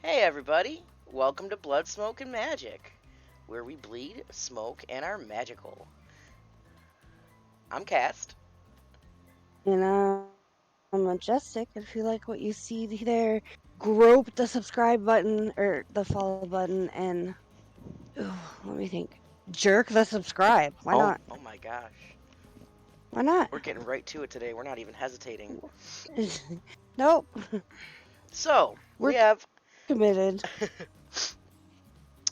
Hey everybody, welcome to Blood, Smoke, and Magic, where we bleed, smoke, and are magical. I'm Cast. And I'm Majestic. If you like what you see there, grope the subscribe button or the follow button and ooh, let me think. Jerk the subscribe. Why Oh, not? oh my gosh. Why not? We're getting right to it today. We're not even hesitating. Nope. So, we We're have committed.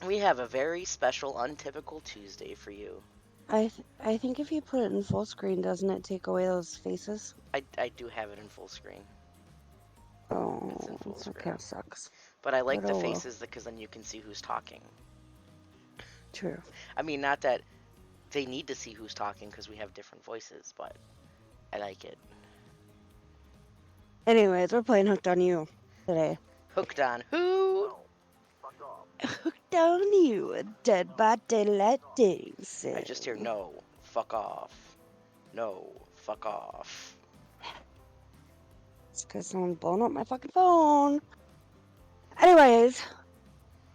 we have a very special untypical Tuesday for you. I think if you put it in full screen, doesn't it take away those faces? I do have it in full screen. It's in Oh, full that screen. kind of sucks. But I like But the oh well. faces because then you can see who's talking. True. I mean, not that they need to see who's talking because we have different voices, but I like it. Anyways, we're playing Hooked on You today. Hooked on who? Hooked on You, Dead by Daylight dating I just hear sim. no, fuck off. No, fuck off. It's because someone's blowing up my fucking phone. Anyways,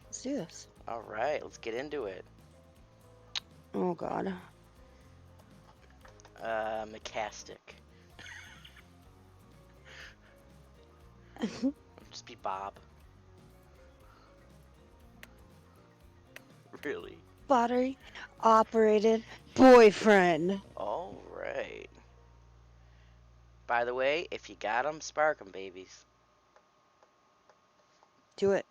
let's do this. Alright, let's get into it. Oh god. Macastic. Just be Bob. Really? Battery operated boyfriend. Alright. By the way, if you got 'em, spark 'em, babies. Do it.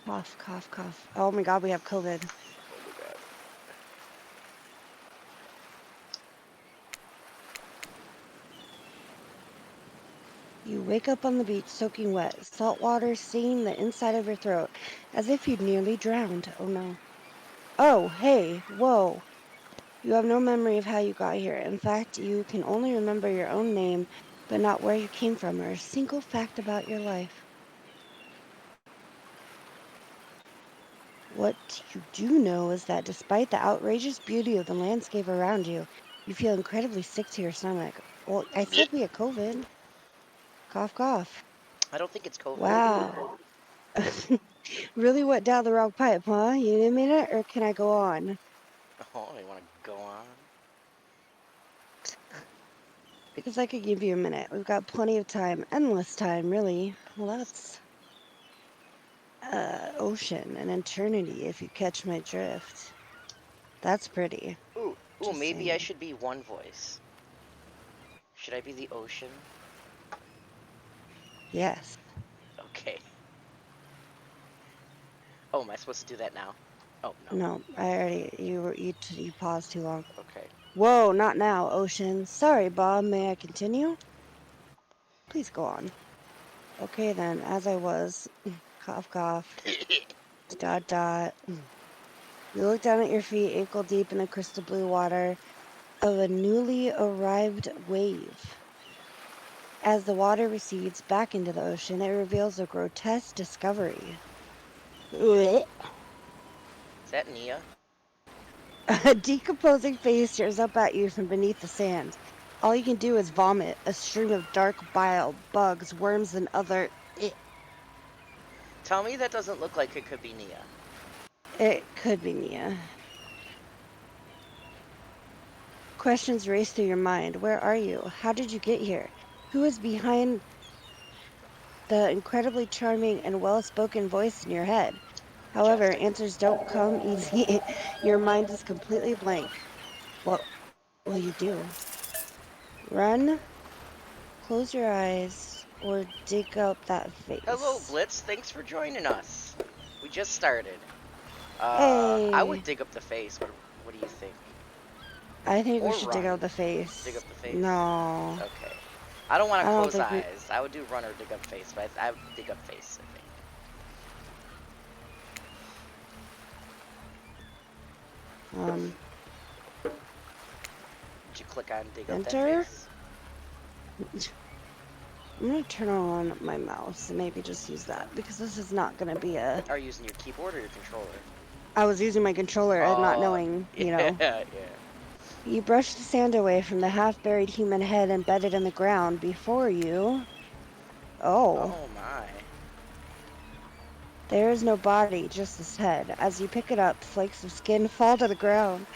Cough, cough, cough. Oh my god, we have COVID. Oh my god. You wake up on the beach soaking wet, salt water stinging the inside of your throat, as if you'd nearly drowned. Oh no. Oh, hey, whoa. You have no memory of how you got here. In fact, you can only remember your own name, but not where you came from or a single fact about your life. What you do know is that despite the outrageous beauty of the landscape around you, you feel incredibly sick to your stomach. Well, I said we had COVID. Cough, cough. I don't think it's COVID. Wow. Really went down the wrong pipe, huh? You need a minute, or can I go on? Oh, you wanna go on? Because I could give you a minute. We've got plenty of time. Endless time, really. Well, that's ocean and eternity, if you catch my drift. That's pretty. Ooh, Just maybe I saying. should be one voice. Should I be the ocean? Yes. Okay. Oh, am I supposed to do that now? Oh, no. No, I already. You paused too long. Okay. Whoa, not now, Ocean. Sorry, Bob. May I continue? Please go on. Okay, then. As I was. Cough, cough. Dot, dot. You look down at your feet, ankle deep in the crystal blue water of a newly arrived wave. As the water recedes back into the ocean, it reveals a grotesque discovery. Blech. Is that Nia? A decomposing face stares up at you from beneath the sand. All you can do is vomit, a stream of dark bile, bugs, worms, and other. Tell me that doesn't look like it could be Nia. It could be Nia. Questions race through your mind. Where are you? How did you get here? Who is behind the incredibly charming and well spoken voice in your head? However, Majestic. answers don't come easy. Your mind is completely blank. What will you do? Run, close your eyes, or dig up that Hello, face? Blitz. Thanks for joining us. We just started. I would Hey, dig up the face. What do you think? I think we Or should dig out run. the Dig face. up the face. No, Okay. I don't want I to don't close think we. eyes. I would do run or dig up face, but I would dig up face, I think. Um, Did you click on dig up that enter. face? I'm gonna turn on my mouse and maybe just use that because this is not gonna be a. Are you using your keyboard or your controller? I was using my controller and not Oh, knowing, yeah, yeah. You brush the sand away from the half-buried human head embedded in the ground before you. Oh, Oh my. there is no body, just this head. As you pick it up, flakes of skin fall to the ground.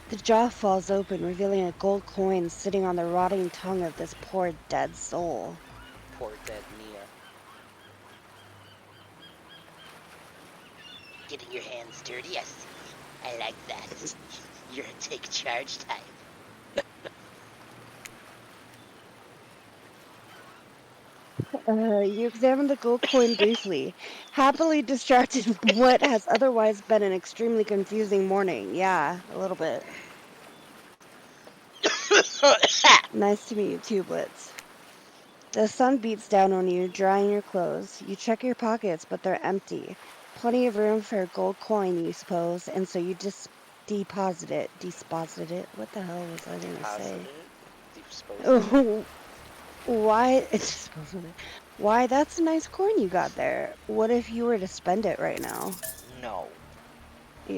The jaw falls open, revealing a gold coin sitting on the rotting tongue of this poor dead soul. Poor dead Mia. Getting your hands dirty, I see. I like that. You're a take charge type. You examine the gold coin briefly, happily distracted from what has otherwise been an extremely confusing morning. Yeah, a little bit. Nice to meet you too, Blitz. The sun beats down on you, drying your clothes. You check your pockets, but they're empty. Plenty of room for a gold coin, you suppose, and so you just deposit it. Disposit it? What the hell was I gonna Deposit say? it. Dispose of it. Oh, why? Dispose of it. Why, that's a nice coin you got there. What if you were to spend it right now? No.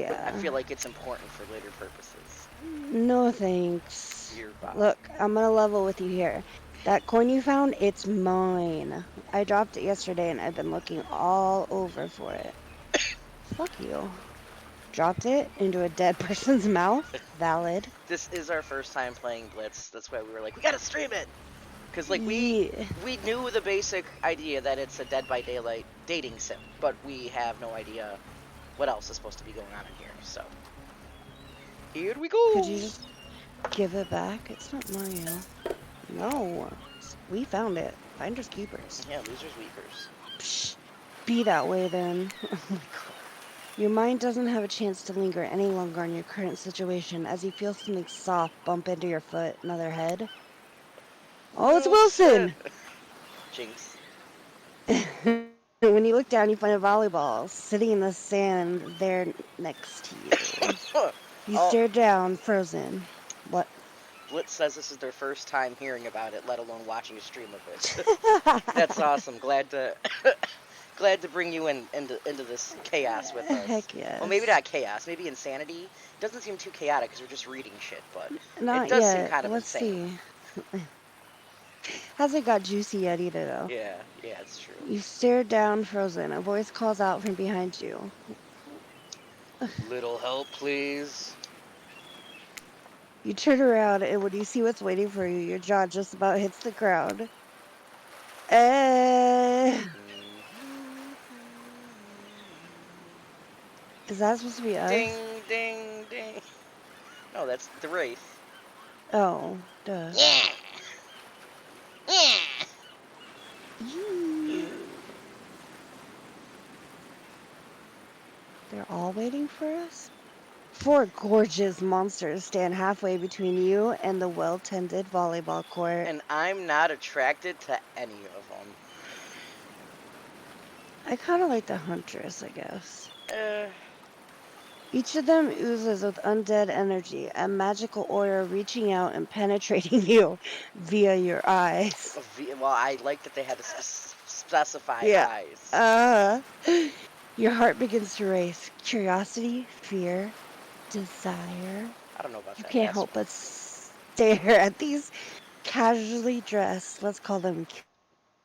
But I Yeah. feel like it's important for later purposes. No thanks. Dear Bob. Look, I'm gonna level with you here. That coin you found, it's mine. I dropped it yesterday and I've been looking all over for it. Fuck you. Dropped it into a dead person's mouth? Valid. This is our first time playing Blitz. That's why we were like, we gotta stream it! Because, like, Yeah. we knew the basic idea that it's a Dead by Daylight dating sim, but we have no idea what else is supposed to be going on in here, so. Here we Could go! you just give it back? It's not Mario. No. We found it. Finders keepers. Yeah, losers, weepers. Psh, be that way then. Oh my god. Your mind doesn't have a chance to linger any longer on your current situation as you feel something soft bump into your foot. Another head. Oh, it's No shit! Wilson! Jinx. When you look down, you find a volleyball sitting in the sand there next to you. You Oh, stare down, frozen. What? Blitz says this is their first time hearing about it, let alone watching a stream of it. That's awesome. Glad to glad to bring you into this chaos with us. Heck Well, maybe yes. not chaos, maybe insanity. It doesn't seem too chaotic because we're just reading shit, but it Not does seem yet. kind of Let's insane. see. Hasn't got juicy yet either, though. Yeah, yeah, it's true. You stare down, frozen. A voice calls out from behind you. Little help, please. You turn around, and when you see what's waiting for you, your jaw just about hits the ground. Eh. Is that supposed to be Ding, us? ding, ding. No, that's the Wraith. Oh, duh. Yeah, yeah. Yee. They're all waiting for us? Four gorgeous monsters stand halfway between you and the well-tended volleyball court. And I'm not attracted to any of them. I kind of like the huntress, I guess. Uh, Each of them oozes with undead energy, a magical aura reaching out and penetrating you via your eyes. well, I like that they had to specify Yeah. eyes. Your heart begins to race. Curiosity, fear, desire. I don't know about You that can't last help one. but stare at these casually dressed, let's call them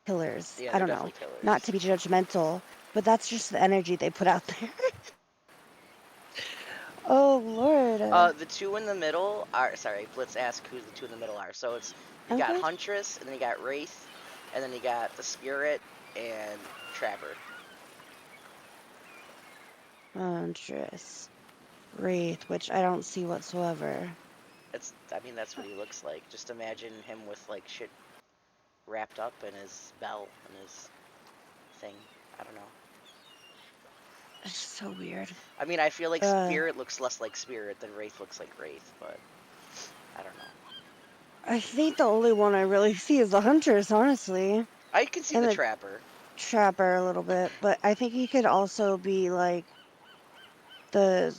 killers. Yeah, I they're don't know. definitely Not killers. to be judgmental, but that's just the energy they put out there. Oh, Lord. The two in the middle are sorry. Let's ask who the two in the middle are. So it's you got Okay. Huntress, and then you got Wraith, and then you got the Spirit and Trapper. Huntress. Wraith, which I don't see whatsoever. I mean, that's what he looks like. Just imagine him with like shit wrapped up in his bell and his thing. I don't know. It's so weird. I mean, I feel like Uh, Spirit looks less like Spirit than Wraith looks like Wraith, but I don't know. I think the only one I really see is the Huntress, honestly. I can see And the the Trapper. Trapper a little bit, but I think he could also be like the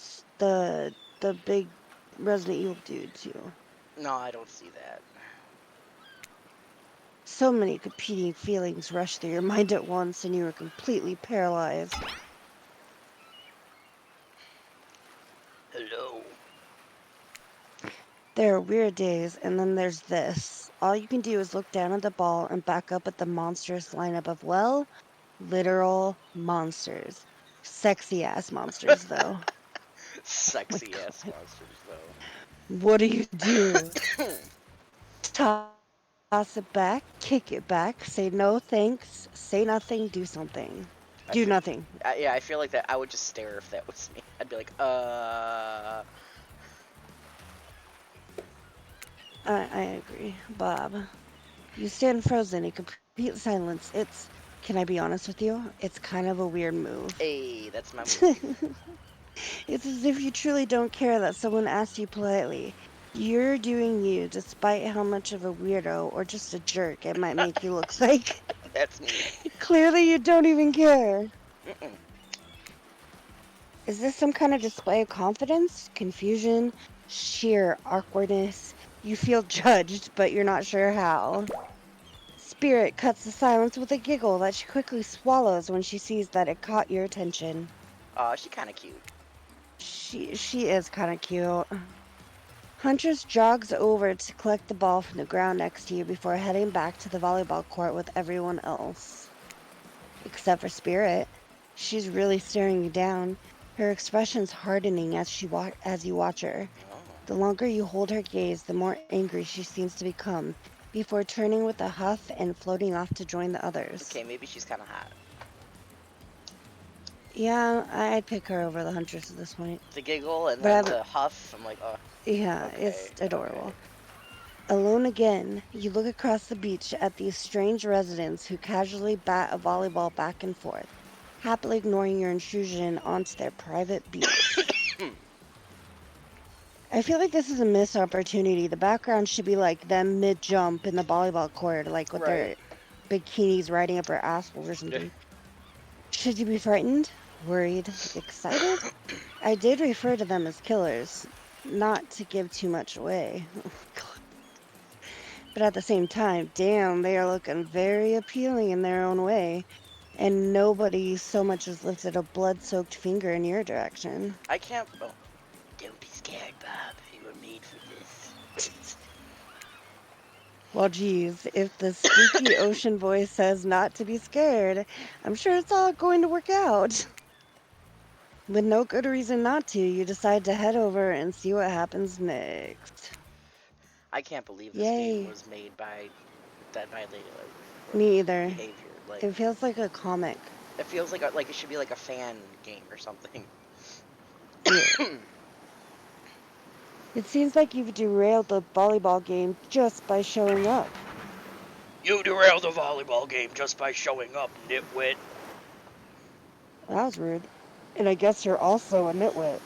the big Resident Evil dude too. No, I don't see that. So many competing feelings rush through your mind at once, and you are completely paralyzed. Hello. There are weird days, and then there's this. All you can do is look down at the ball and back up at the monstrous lineup of, well, literal monsters. Sexy ass monsters, though. Sexy Like, ass monsters, though. what do you do? Toss it back, kick it back, say no thanks, say nothing, do something. Do I nothing. feel, yeah, I feel like that. I would just stare if that was me. I'd be like, I agree, Bob. You stand frozen in complete silence. Can I be honest with you? It's kind of a weird move. hey, that's my move. It's as if you truly don't care that someone asked you politely. You're doing you despite how much of a weirdo or just a jerk it might make you look like. That's me. Clearly, you don't even care. Mm-mm. Is this some kind of display of confidence, confusion, sheer awkwardness? You feel judged, but you're not sure how. Spirit cuts the silence with a giggle that she quickly swallows when she sees that it caught your attention. She kind of cute. She is kind of cute. Huntress jogs over to collect the ball from the ground next to you before heading back to the volleyball court with everyone else. Except for Spirit. She's really staring you down, her expressions hardening as you watch her. Oh. The longer you hold her gaze, the more angry she seems to become, before turning with a huff and floating off to join the others. Okay, maybe she's kind of hot. Yeah, I'd pick her over the Huntress at this point. The giggle and But then the huff. I'm like, oh, yeah, okay, it's okay. adorable. Alone again, you look across the beach at these strange residents who casually bat a volleyball back and forth, happily ignoring your intrusion onto their private beach. I feel like this is a missed opportunity. The background should be like them mid jump in the volleyball court, like with Right. their bikinis riding up their assholes or something. Should you be frightened, worried, excited? I did refer to them as killers, not to give too much away. But at the same time, damn, they are looking very appealing in their own way. And nobody so much as lifted a blood soaked finger in your direction. I can't. Oh, don't be scared, Bob. You were made for this. Well, geez, if the spooky ocean voice says not to be scared, I'm sure it's all going to work out. With no good reason not to, you decide to head over and see what happens next. I can't believe this game Yay. was made by that by the Me either. behavior. Like, It feels like a comic. it feels like it should be like a fan game or something. Yeah. It seems like you've derailed the volleyball game just by showing up. You derailed the volleyball game just by showing up, nitwit. That was rude. And I guess you're also a nitwit.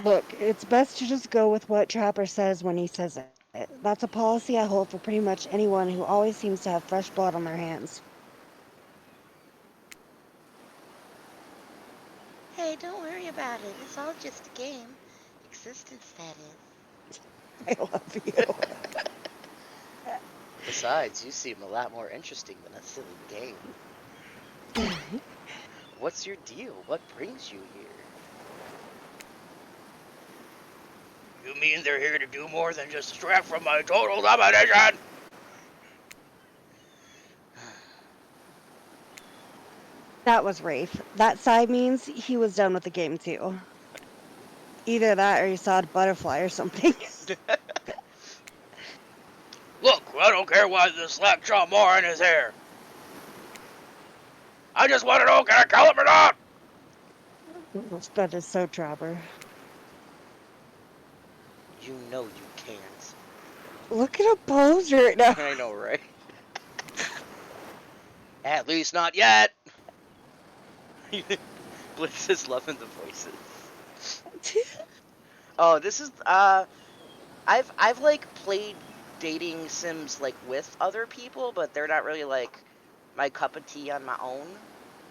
Look, it's best to just go with what Trapper says when he says it. That's a policy I hold for pretty much anyone who always seems to have fresh blood on their hands. Hey, don't worry about it. It's all just a game. Existence, that I love you. is. Besides, you seem a lot more interesting than a silly game. What's your deal? What brings you here? You mean they're here to do more than just distract from my total domination? That was Rafe. That sigh means he was done with the game too. Either that or he saw a butterfly or something. Look, I don't care why this slack jaw moron is here. I just want to know, can I kill him or not? That is so Trapper. You know you can't. Look at a poser right now. I know, right? At least not yet. Blitz is loving the voices. Oh, this is I've like played dating sims like with other people, but they're not really like my cup of tea on my own.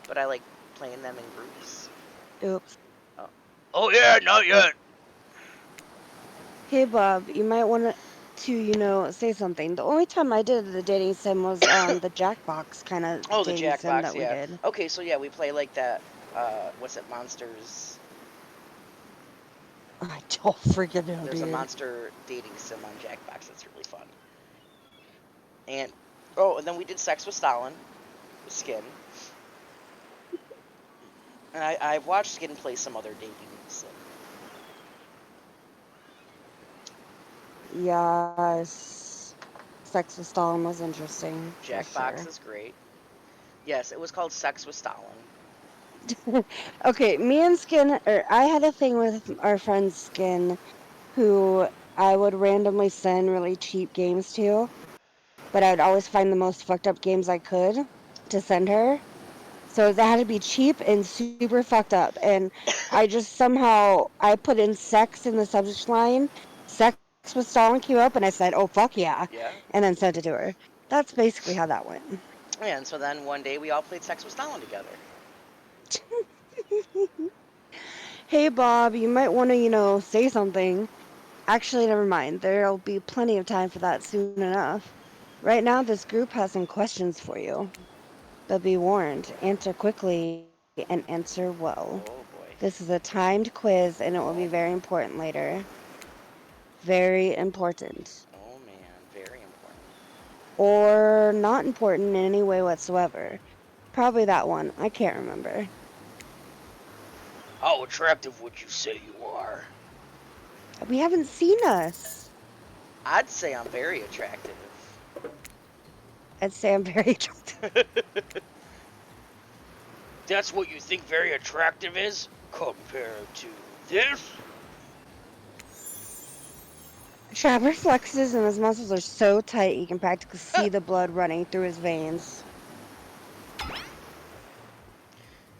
But I like playing them in groups. Oops. Oh, oh yeah, not yet. Hey Bob, you might want to, say something. The only time I did the dating sim was the Jackbox kind of Oh, the dating sim Jackbox, that we yeah. did. Okay, so yeah, we play like that. What's it? Monsters. I don't freaking know, There's a dude. monster dating sim on Jackbox that's really fun. And oh, and then we did Sex with Stalin with Skin. And I've watched Skin play some other dating sim. Yes. Sex with Stalin was interesting, for Jackbox sure. is great. Yes, it was called Sex with Stalin. Okay, me and Skin, or I had a thing with our friend Skin, who I would randomly send really cheap games to, but I would always find the most fucked up games I could to send her. So that had to be cheap and super fucked up. And I just somehow I put in sex in the subject line. Sex with Stalin came up, and I said, "Oh fuck yeah," Yeah. and then sent it to her. That's basically how that went. Yeah, and so then one day we all played Sex with Stalin together. Hey Bob, you might want to, say something. Actually, never mind. There'll be plenty of time for that soon enough. Right now, this group has some questions for you. But be warned, answer quickly and answer well. Oh This is boy. a timed quiz and it will be very Oh man. important later. Very important. Oh man. Very important. Or not important in any way whatsoever. Probably that one. I can't remember. How attractive would you say you are? We haven't seen us. I'd say I'm very attractive. I'd say I'm very That's what you think very attractive is? Compared to this? Trapper flexes and his muscles are so tight you can practically see the blood running through his veins.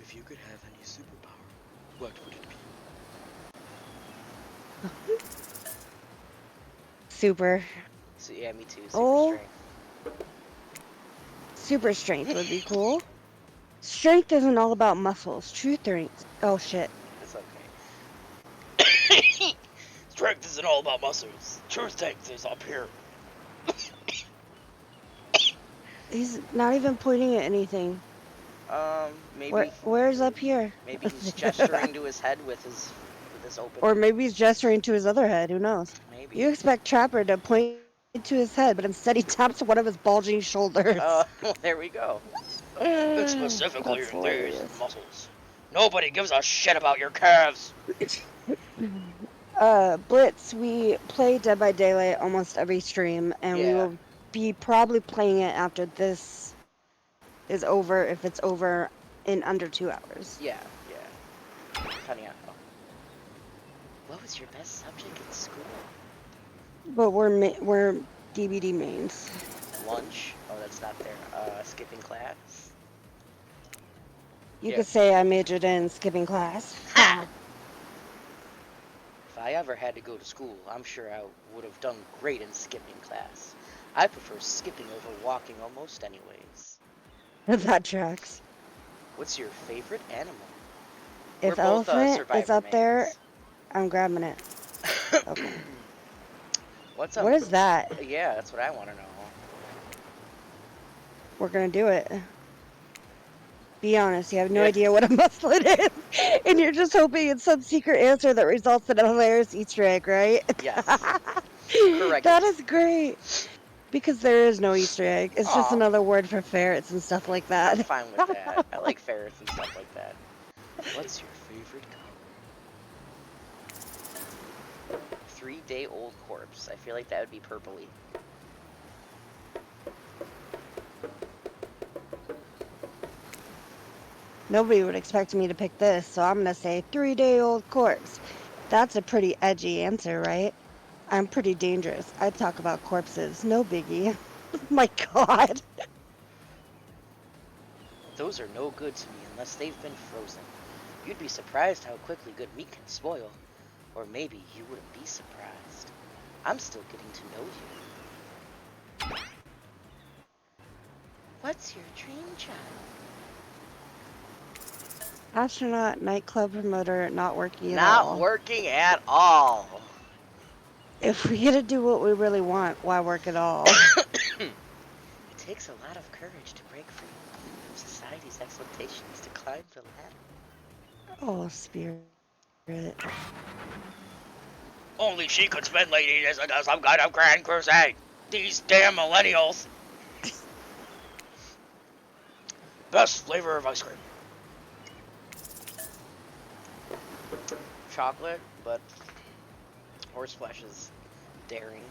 If you could have any superpower, what would it be? Super. So yeah, me too. Super Oh, strength. super strength would be cool. Strength isn't all about muscles. True strength. Oh shit. It's okay. Strength isn't all about muscles. True strength is up here. He's not even pointing at anything. Maybe Where's up here? maybe he's gesturing to his head with his Or open. maybe he's gesturing to his other head. Who knows? You Maybe. expect Trapper to point to his head, but instead he taps one of his bulging shoulders. Well, there we go. It's That's specifically these hilarious. muscles. Nobody gives a shit about your calves. Blitz, we play Dead by Daylight almost every stream, and we Yeah. will be probably playing it after this is over, if it's over in under 2 hours. Yeah. Yeah. Depending on. Oh. What was your best subject in school? But we're DBD mains. Lunch. Oh, that's not there. Skipping class. You Yeah. could say I majored in skipping class. Ha! Ha! If I ever had to go to school, I'm sure I would have done great in skipping class. I prefer skipping over walking almost anyways. That tracks. What's your favorite animal? We're If both elephant is survivor up there, mains. I'm grabbing it. Okay. What's What is that? Yeah, that's what I want to know. We're gonna do it. Be honest, you have no Yeah. idea what a musclet is, and you're just hoping it's some secret answer that results in a hilarious Easter egg, right? Yes. That Correct. is great because there is no Easter egg. It's just Aw, another word for ferrets and stuff like I'm that. fine with that. I like ferrets and stuff like that. What's your favorite color? 3-day-old corpse. I feel like that would be purpley. Nobody would expect me to pick this, so I'm gonna say 3-day-old corpse. That's a pretty edgy answer, right? I'm pretty dangerous. I talk about corpses, no biggie. My God. Those are no good to me unless they've been frozen. You'd be surprised how quickly good meat can spoil. Or maybe you wouldn't be surprised. I'm still getting to know you. What's your dream job? Astronaut, nightclub promoter, not working at Not all. working at all. If we get to do what we really want, why work at all? It takes a lot of courage to break free from society's expectations to climb the ladder. Oh, spirit. Only she could spend late as into some kind of grand crusade. These damn millennials. Best flavor of ice cream. Chocolate, but horseflesh is daring.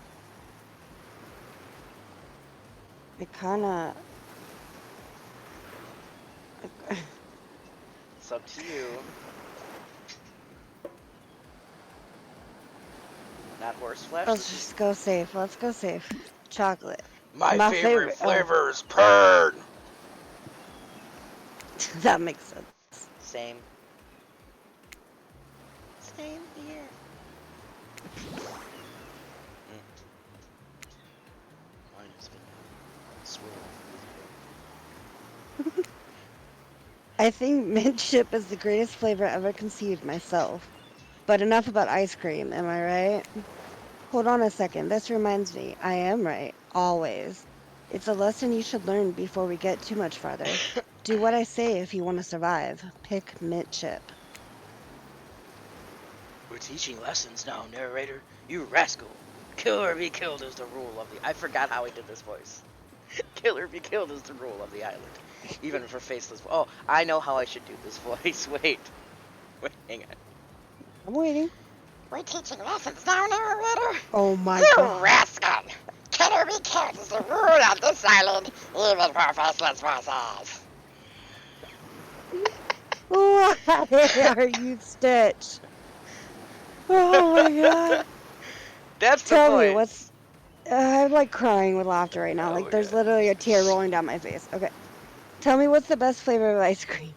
It kinda... It's up to you. Not horseflesh. Let's This is just go safe. Let's go safe. Chocolate. my My favorite favorite. Oh, flavor is pern. that makes sense. Same. Same here. Mine has been swirled. I think mint chip is the greatest flavor ever conceived myself. But enough about ice cream, am I right? Hold on a second. This reminds me. I am right. Always. It's a lesson you should learn before we get too much farther. Do what I say if you want to survive. Pick mint chip. We're teaching lessons now, narrator. You rascal. Kill or be killed is the rule of the... I forgot how he did this voice. Kill or be killed is the rule of the island. Even for faceless... Oh, I know how I should do this voice. Wait. Wait, hang on. I'm waiting. We're teaching lessons now, narrator. Oh my You god. rascal. Kill or be killed is the rule of this island. Even for faceless voices. Why are you Stitch? Oh my god. That's the Tell me, voice. what's... I'm like crying with laughter right now. Oh Like my there's god. literally a tear rolling down my face. Okay. Tell me what's the best flavor of ice cream.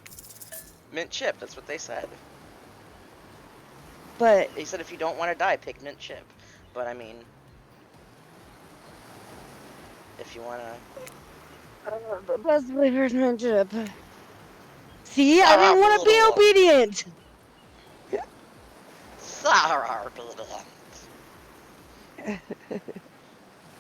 Mint chip, that's what they said. But They said if you don't want to die, pick mint chip. But I mean, if you want to... the best flavor is mint chip. See, I didn't want to be obedient. Sour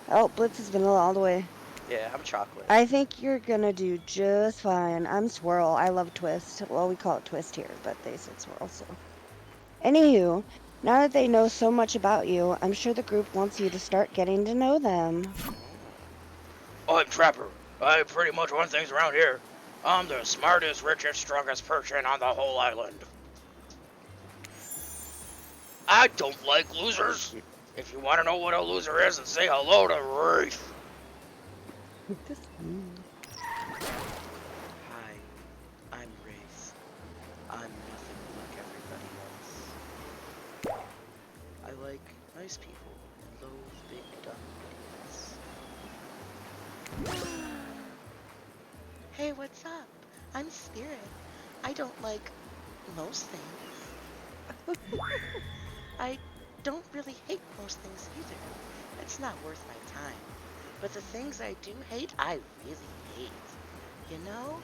Oh, Blitz has been all the way. Yeah, I'm chocolate. I think you're gonna do just fine. I'm Swirl. I love Twist. Well, we call it Twist here, but they said Swirl, so. Anywho, now that they know so much about you, I'm sure the group wants you to start getting to know them. I'm Trapper. I pretty much run things around here. I'm the smartest, richest, strongest person on the whole island. I don't like losers. If you want to know what a loser is, then say hello to Wraith. Hi, I'm Wraith. I'm nothing like everybody else. I like nice people and loathe big dumb idiots. Hey, what's up? I'm Spirit. I don't like most things. I don't really hate most things either. It's not worth my time. But the things I do hate, I really hate. You know?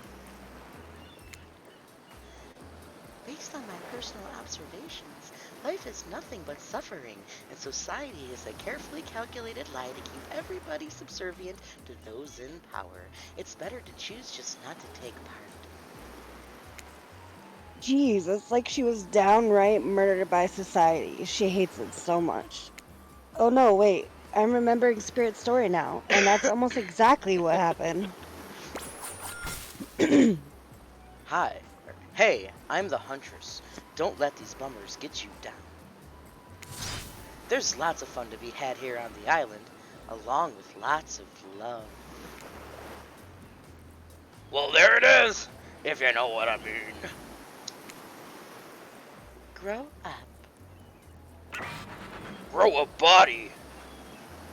Based on my personal observations, life is nothing but suffering, and society is a carefully calculated lie to keep everybody subservient to those in power. It's better to choose just not to take part. Jeez, it's like she was downright murdered by society. She hates it so much. Oh no, wait. I'm remembering Spirit's story now, and that's almost exactly what happened. Hi. Hey, I'm the Huntress. Don't let these bummers get you down. There's lots of fun to be had here on the island, along with lots of love. Well, there it is, if you know what I mean. Grow up. Grow a body.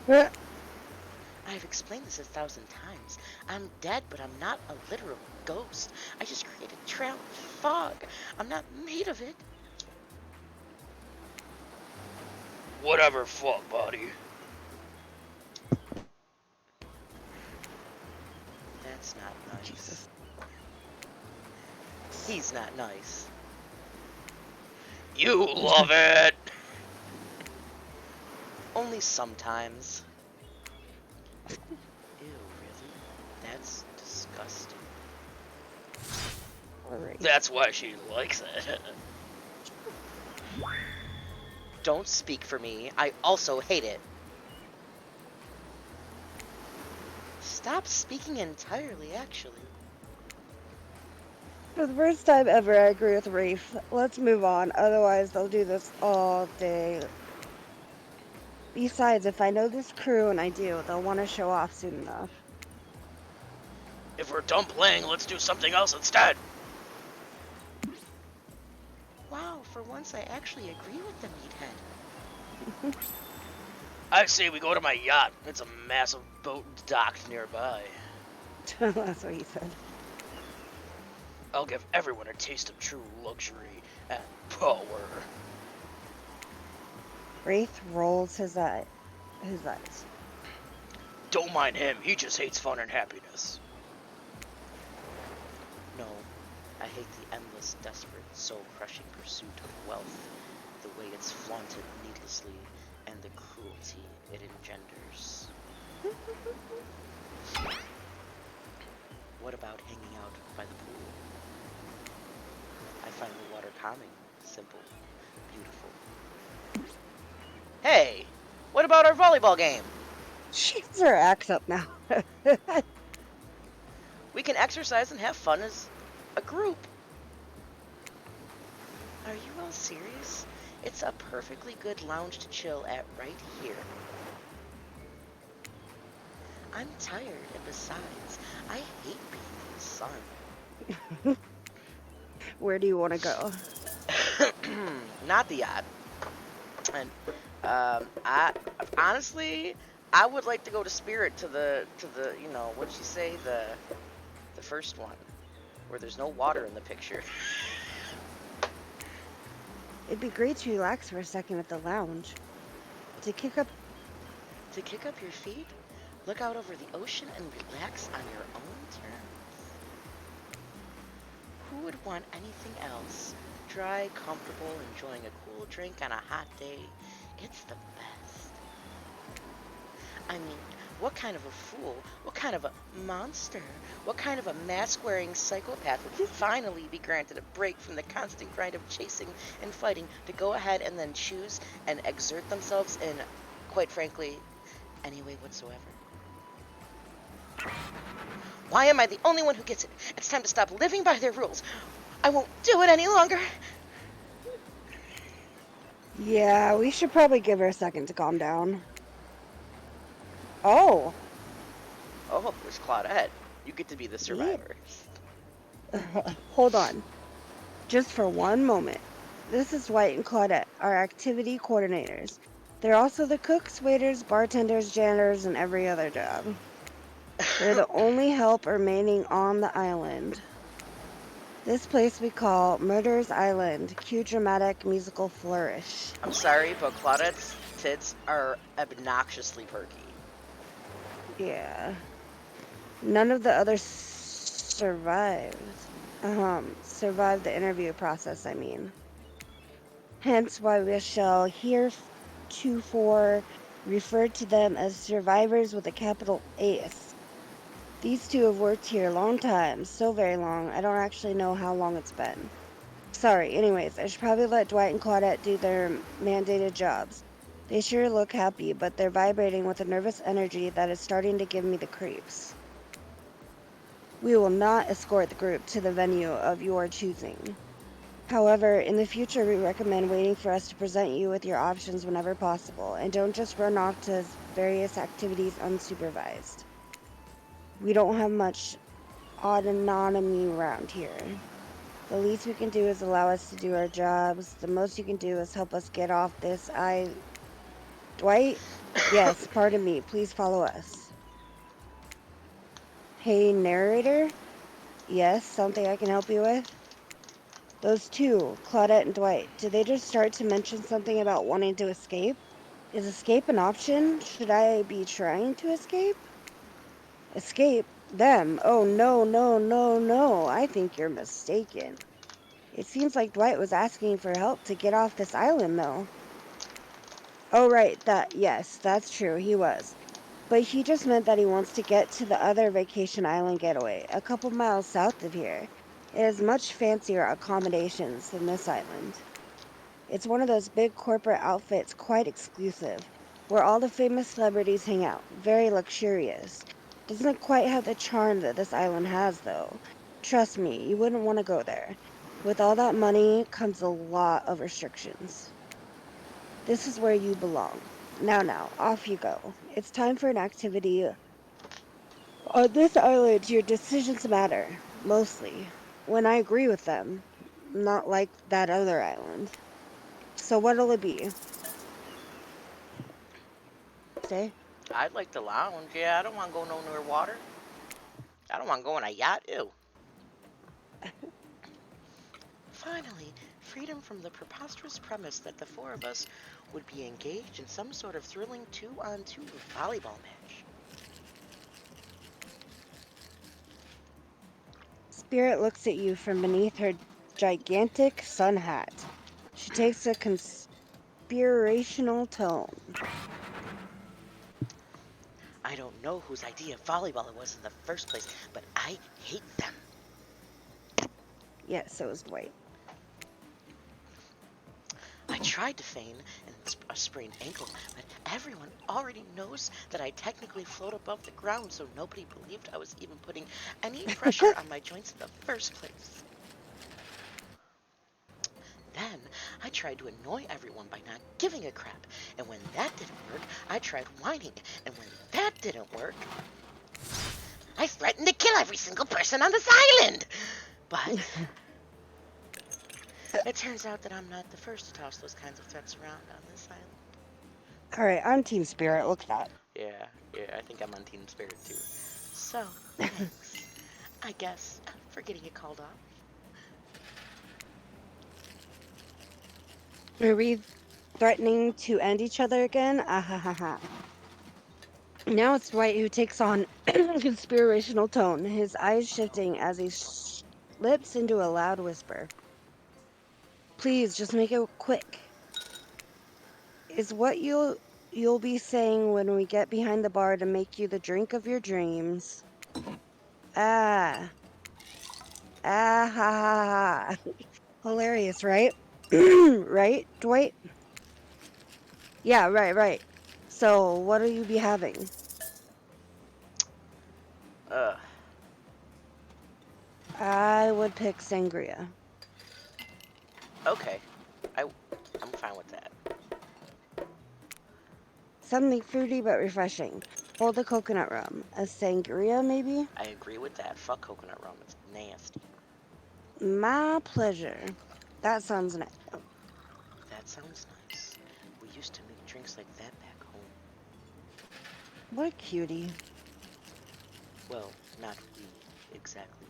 I've explained this 1,000 times. I'm dead, but I'm not a literal ghost. I just created trail of fog. I'm not made of it. Whatever, fog body. That's not nice. Jesus. He's not nice. You love it! Only sometimes. Ew, really? That's disgusting. Alright. That's why she likes it. Don't speak for me. I also hate it. Stop speaking entirely, actually. For the first time ever, I agree with Rafe. Let's move on, otherwise they'll do this all day. Besides, if I know this crew, and I do, they'll want to show off soon enough. If we're done playing, let's do something else instead. Wow, for once I actually agree with the meathead. I say we go to my yacht. It's a massive boat docked nearby. That's what he said. I'll give everyone a taste of true luxury and power. Wraith rolls his eyes. Don't mind him, he just hates fun and happiness. No, I hate the endless, desperate, soul-crushing pursuit of wealth, the way it's flaunted needlessly, and the cruelty it engenders. What about hanging out by the pool? I find the water calming, simple, beautiful. Hey, what about our volleyball game? She has her axe up now. We can exercise and have fun as a group. Are you all serious? It's a perfectly good lounge to chill at right here. I'm tired, and besides, I hate being in the sun. Where do you want to go? Not the yacht. And I honestly, I would like to go to Spirit to the what'd you say, the first one where there's no water in the picture. It'd be great to relax for a second at the lounge. To kick up To kick up your feet, look out over the ocean and relax on your own terms. Who would want anything else? Dry, comfortable, enjoying a cool drink on a hot day. It's the best. I mean, what kind of a fool, what kind of a monster, what kind of a mask-wearing psychopath would finally be granted a break from the constant grind of chasing and fighting to go ahead and then choose and exert themselves in, quite frankly, any way whatsoever? Why am I the only one who gets it? It's time to stop living by their rules. I won't do it any longer. Yeah, we should probably give her a second to calm down. Oh. Oh, there's Claudette. You get to be the Yeah. survivor. Hold on. Just for one moment. This is White and Claudette, our activity coordinators. They're also the cooks, waiters, bartenders, janitors, and every other job. They're the only help remaining on the island. This place we call Murder's Island. Cue dramatic musical flourish. I'm sorry, but Claudette's tits are obnoxiously perky. Yeah. None of the others survived. Survived the interview process, I mean. Hence why we shall heretofore refer to them as survivors with a capital S. These two have worked here a long time, so very long, I don't actually know how long it's been. Sorry, anyways, I should probably let Dwight and Claudette do their mandated jobs. They sure look happy, but they're vibrating with a nervous energy that is starting to give me the creeps. We will not escort the group to the venue of your choosing. However, in the future, we recommend waiting for us to present you with your options whenever possible, and don't just run off to various activities unsupervised. We don't have much autonomy around here. The least we can do is allow us to do our jobs. The most you can do is help us get off this Dwight? Yes, pardon me. Please follow us. Hey, narrator? Yes, something I can help you with? Those two, Claudette and Dwight, did they just start to mention something about wanting to escape? Is escape an option? Should I be trying to escape? Escape? Them? Oh, no, no, no, no. I think you're mistaken. It seems like Dwight was asking for help to get off this island, though. Oh, right, yes, that's true, he was. But he just meant that he wants to get to the other vacation island getaway, a couple miles south of here. It has much fancier accommodations than this island. It's one of those big corporate outfits, quite exclusive, where all the famous celebrities hang out. Very luxurious. Doesn't quite have the charm that this island has, though. Trust me, you wouldn't want to go there. With all that money comes a lot of restrictions. This is where you belong. Now, off you go. It's time for an activity. On this island, your decisions matter, mostly. When I agree with them, not like that other island. So what'll it be? Stay? I'd like the lounge. Yeah, I don't want to go no near water. I don't want to go on a yacht. Ew. Finally, freedom from the preposterous premise that the four of us would be engaged in some sort of thrilling two-on-two volleyball match. Spirit looks at you from beneath her gigantic sun hat. She takes a conspirational tone. I don't know whose idea of volleyball it was in the first place, but I hate them. Yes, so is Dwight. I tried to feign a sprained ankle, but everyone already knows that I technically float above the ground, so nobody believed I was even putting any pressure on my joints in the first place. Then I tried to annoy everyone by not giving a crap, and when that didn't work, I tried whining, and when that didn't work, I threatened to kill every single person on this island. But it turns out that I'm not the first to toss those kinds of threats around on this island. All right, I'm Team Spirit. Look at that. Yeah, I think I'm on Team Spirit too. So, thanks, I guess, for getting it called off. Are we threatening to end each other again? Ah ha ha ha. Now it's Dwight who takes on a conspirational tone, his eyes shifting as he slips into a loud whisper. Please, just make it quick. Is what you'll be saying when we get behind the bar to make you the drink of your dreams. Ah, ah ha ha ha. Hilarious, right? Right, Dwight? Yeah, right. So, what'll you be having? Ugh, I would pick sangria. okay. I, I'm fine with that. Something fruity but refreshing. Hold the coconut rum. A sangria, maybe? I agree with that. Fuck coconut rum. It's nasty. My pleasure. That sounds nice. That sounds nice. We used to make drinks like that back home. What a cutie. Well, not we, exactly.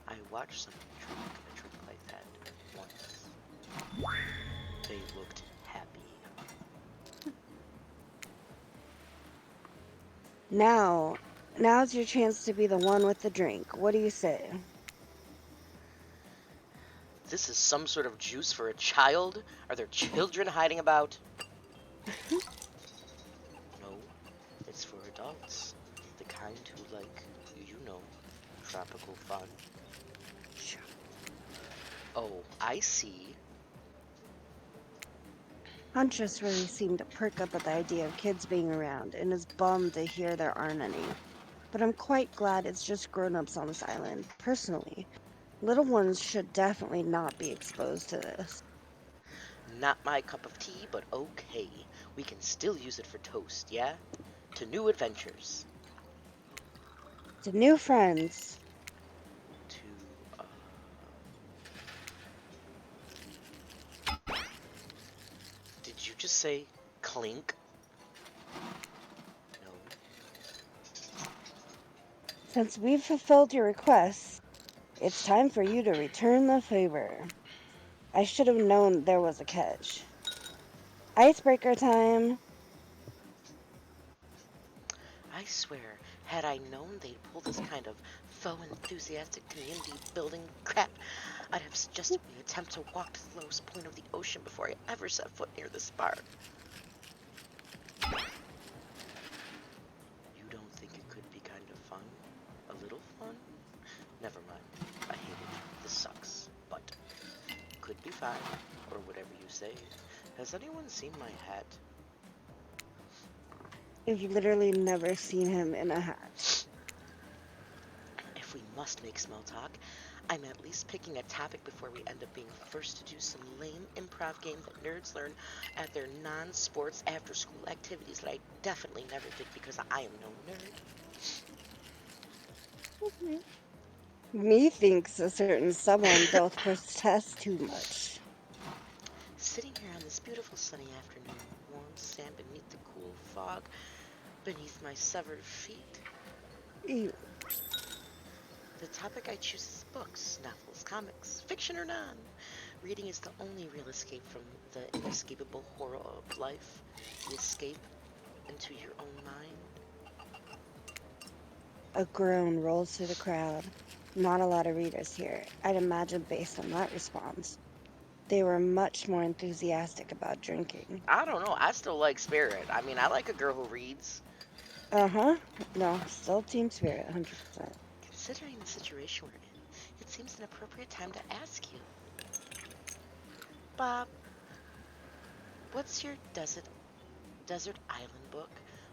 I watched someone drink a drink like that once. They looked happy. Now's your chance to be the one with the drink. What do you say? This is some sort of juice for a child? Are there children hiding about? No, it's for adults. The kind who like, tropical fun. Oh, I see. Huntress really seemed to perk up at the idea of kids being around and is bummed to hear there aren't any. But I'm quite glad it's just grown-ups on this island, personally. Little ones should definitely not be exposed to this. Not my cup of tea, but okay. We can still use it for toast, yeah? To new adventures. To new friends. To, uh... Did you just say clink? No. Since we've fulfilled your requests, it's time for you to return the favor. I should have known there was a catch. Icebreaker time. I swear, had I known they'd pull this kind of faux enthusiastic community building crap, I'd have suggested we attempt to walk to the lowest point of the ocean before I ever set foot near this bar. You don't think it could be kind of fun? A little fun? Never mind. I hate it. This sucks. But could be fine, or whatever you say. Has anyone seen my hat? I've literally never seen him in a hat. If we must make small talk, I'm at least picking a topic before we end up being forced to do some lame improv game that nerds learn at their non-sports after-school activities that I definitely never did because I am no nerd. Methinks a certain someone doth protest too much. Sitting here on this beautiful sunny afternoon, warm sand beneath the cool fog beneath my severed feet. Ew. The topic I choose is books, novels, comics, fiction or non. Reading is the only real escape from the inescapable horror of life, the escape into your own mind. A groan rolls through the crowd. Not a lot of readers here. I'd imagine based on that response. They were much more enthusiastic about drinking. I don't know. I still like Spirit. I mean, I like a girl who reads. Uh-huh. No, still Team Spirit, 100%. Considering the situation we're in, it seems an appropriate time to ask you, Bob, what's your desert island book?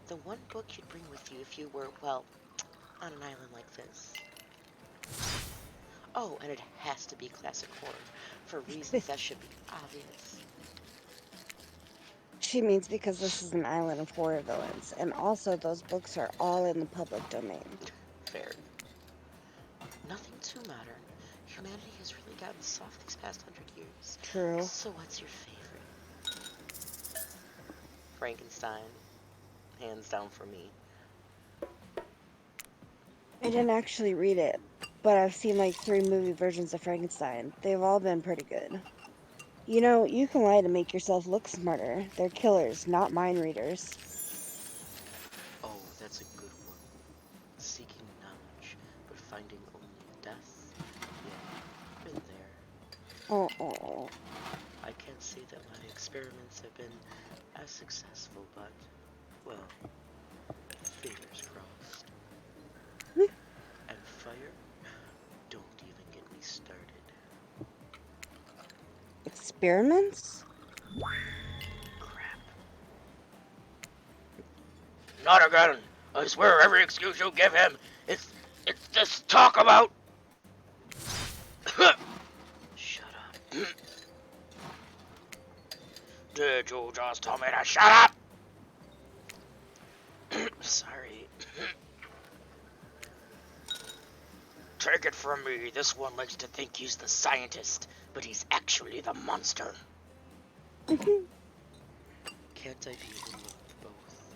The one book you'd bring with you if you were, well, on an island like this. Oh, and it has to be classic horror, for reasons that should be obvious. She means because this is an island of horror villains, and also those books are all in the public domain. Fair. Nothing too modern. Humanity has really gotten soft these past 100 years. True. So what's your favorite? Frankenstein. Hands down for me. I didn't actually read it, but I've seen like 3 movie versions of Frankenstein. They've all been pretty good. You know, you can lie to make yourself look smarter. They're killers, not mind readers. Oh, that's a good one. Seeking knowledge, but finding only death? Yeah, been there. Oh. I can't say that my experiments have been as successful, but, well, fingers crossed. And fire? Don't even get me started. Experiments? Crap. Not again! I swear every excuse you give him, it's just talk about. Shut up. Did you just tell me to shut up? Sorry. Take it from me, this one likes to think he's the scientist, but he's actually the monster. Can't I be a little of both?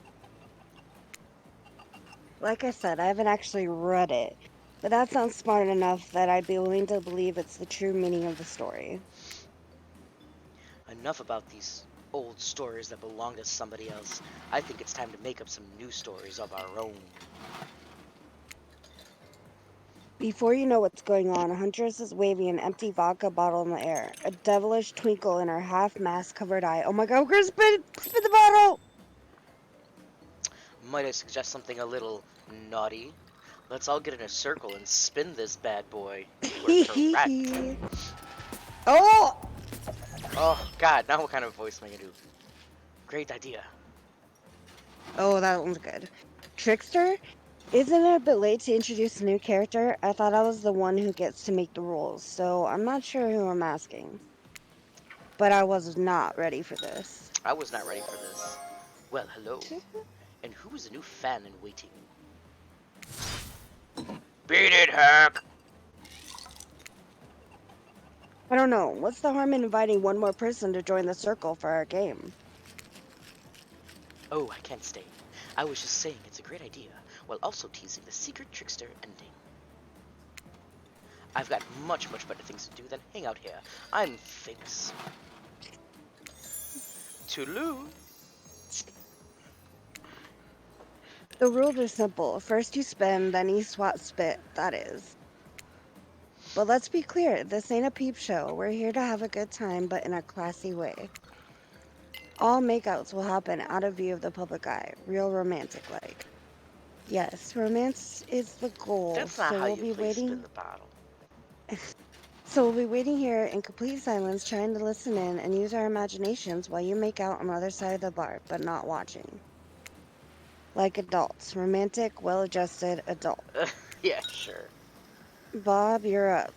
Like I said, I haven't actually read it, but that sounds smart enough that I'd be willing to believe it's the true meaning of the story. Enough about these old stories that belong to somebody else. I think it's time to make up some new stories of our own. Before you know what's going on, a huntress is waving an empty vodka bottle in the air, a devilish twinkle in her half-mask covered eye. Oh my god, we're gonna spin the bottle! Might I suggest something a little naughty? Let's all get in a circle and spin this bad boy. You are correct. Oh! Oh, God, now what kind of voice am I gonna do? Great idea. Oh, that one's good. Trickster? Isn't it a bit late to introduce a new character? I thought I was the one who gets to make the rules, so I'm not sure who I'm asking. But I was not ready for this. I was not ready for this. Well, hello. And who is the new fan in waiting? Beat it, Herc! I don't know. What's the harm in inviting one more person to join the circle for our game? Oh, I can't stay. I was just saying it's a great idea, while also teasing the secret trickster ending. I've got much, much better things to do than hang out here. I'm famous. Toodaloo! The rules are simple. First you spin, then you swap spit, that is. But let's be clear, this ain't a peep show. We're here to have a good time, but in a classy way. All makeouts will happen out of view of the public eye, real romantic like. Yes, romance is the goal, That's not so how we'll you be play spin waiting. the bottle. So we'll be waiting here in complete silence, trying to listen in and use our imaginations while you make out on the other side of the bar, but not watching. Like adults. Romantic, well-adjusted adult. Yeah, sure. Bob, you're up.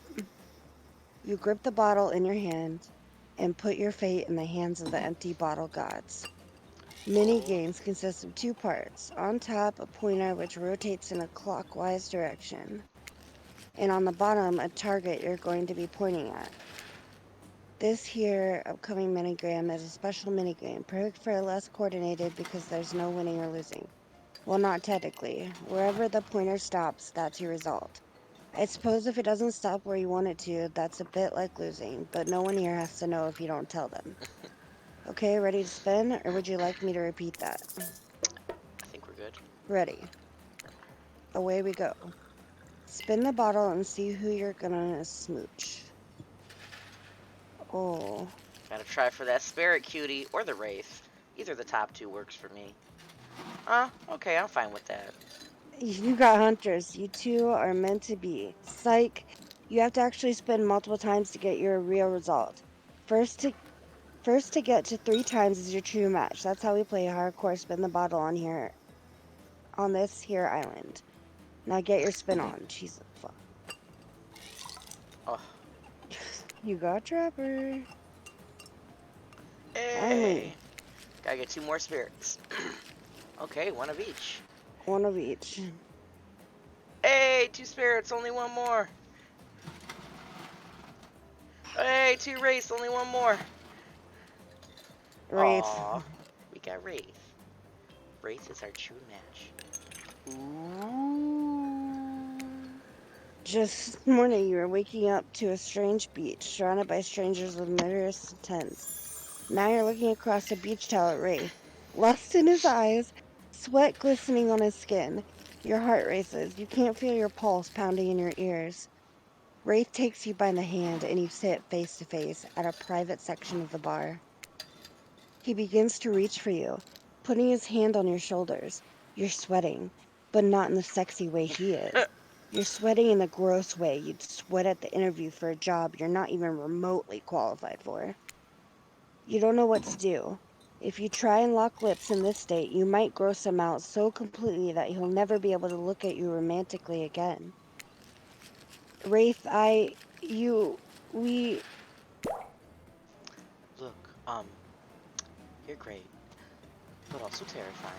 You grip the bottle in your hand and put your fate in the hands of the empty bottle gods. Mini Oh. games consist of two parts. On top, a pointer which rotates in a clockwise direction, and on the bottom, a target you're going to be pointing at. This here upcoming minigram is a special minigame, perfect for less coordinated because there's no winning or losing. Well, not technically. Wherever the pointer stops, that's your result. I suppose if it doesn't stop where you want it to, that's a bit like losing, but no one here has to know if you don't tell them. Okay, ready to spin, or would you like me to repeat that? I think we're good. Ready. Away we go. Spin the bottle and see who you're gonna smooch. Oh. Gotta try for that spirit cutie or the wraith. Either the top two works for me. Okay, I'm fine with that. You got hunters. You two are meant to be. Psych. You have to actually spin multiple times to get your real result. First to first to get to 3 times is your true match. That's how we play hardcore spin the bottle on this here island. Now get your spin on. Jesus fuck. Oh, You got Trapper. Finally. hey! Gotta get two more spirits. Okay, one of each. One of each. Hey, two spirits, only one more. Hey, two wraiths, only one more. Wraith. Aw, we got wraith. Wraith is our true match. Ooh. Just this morning you were waking up to a strange beach, surrounded by strangers with murderous intents. Now you're looking across a beach towel at Wraith, lust in his eyes, sweat glistening on his skin. Your heart races. You can't feel your pulse pounding in your ears. Wraith takes you by the hand and you sit face to face at a private section of the bar. He begins to reach for you, putting his hand on your shoulders. You're sweating, but not in the sexy way he is. You're sweating in the gross way you'd sweat at the interview for a job you're not even remotely qualified for. You don't know what to do. If you try and lock lips in this state, you might gross him out so completely that he'll never be able to look at you romantically again. Wraith, you, we, Look, you're great, but also terrifying.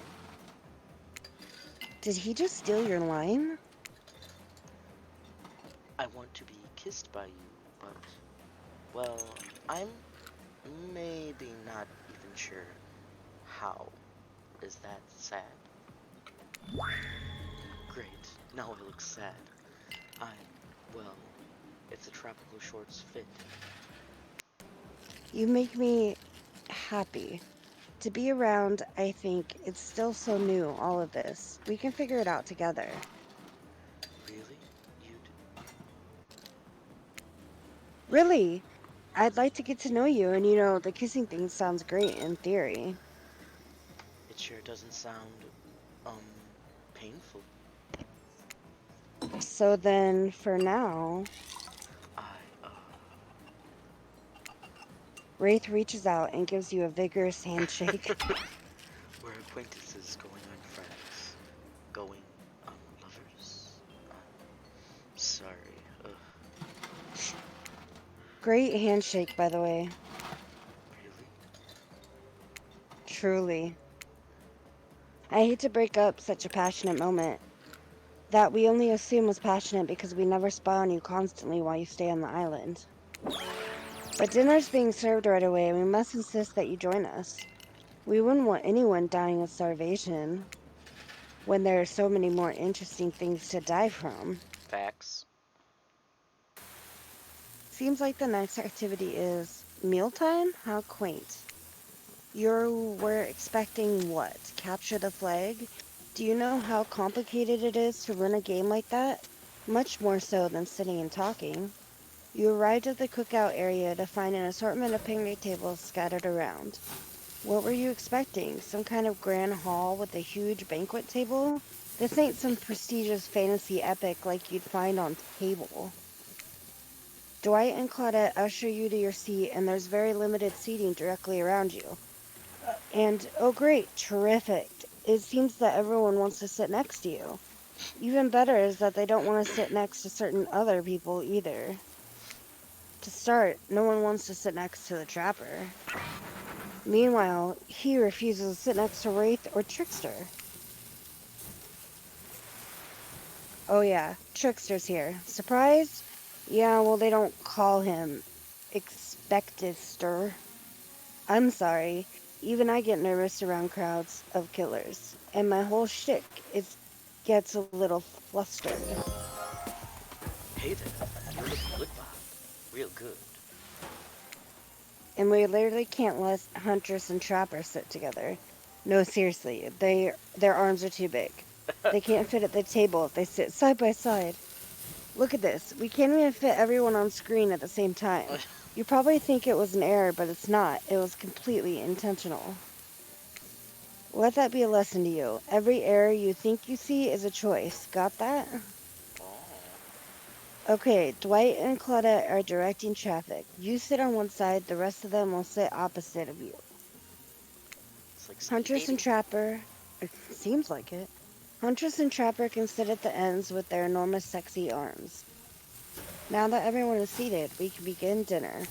did he just steal your line? I want to be kissed by you, but, well, I'm maybe not even sure how. Is that sad? Great, now I look sad. I, well, it's a tropical shorts fit. You make me happy. To be around, I think it's still so new, all of this. We can figure it out together. Really? You'd. Really, I'd like to get to know you, and the kissing thing sounds great in theory. It sure doesn't sound, um, painful. So then, for now, I, Wraith reaches out and gives you a vigorous handshake. we're acquaintances going on friends. Going on lovers. Sorry. Great handshake, by the way. Really? Truly. I hate to break up such a passionate moment. That we only assume was passionate because we never spy on you constantly while you stay on the island. But dinner's being served right away, and we must insist that you join us. We wouldn't want anyone dying of starvation when there are so many more interesting things to die from. Facts. Seems like the next activity is mealtime? How quaint. You were expecting what? Capture the flag? Do you know how complicated it is to run a game like that? Much more so than sitting and talking. You arrived at the cookout area to find an assortment of picnic tables scattered around. What were you expecting? Some kind of grand hall with a huge banquet table? This ain't some prestigious fantasy epic like you'd find on Table. Dwight and Claudette usher you to your seat, and there's very limited seating directly around you. And, oh great, terrific. It seems that everyone wants to sit next to you. Even better is that they don't want to sit next to certain other people either. To start, no one wants to sit next to the Trapper. Meanwhile, he refuses to sit next to Wraith or Trickster. Oh yeah, Trickster's here. Surprised? Yeah, well they don't call him Expectister. I'm sorry. Even I get nervous around crowds of killers, and my whole shtick gets a little flustered. Hey there, you're looking good, Bob. Real good. And we literally can't let Huntress and Trapper sit together. No, seriously, their arms are too big. They can't fit at the table if they sit side by side. Look at this. We can't even fit everyone on screen at the same time. You probably think it was an error, but it's not. It was completely intentional. Let that be a lesson to you. Every error you think you see is a choice. Got that? Okay, Dwight and Claudette are directing traffic. You sit on one side, the rest of them will sit opposite of you. It's like speed Huntress and dating. Trapper, it seems like it. Huntress and Trapper can sit at the ends with their enormous sexy arms. Now that everyone is seated, we can begin dinner.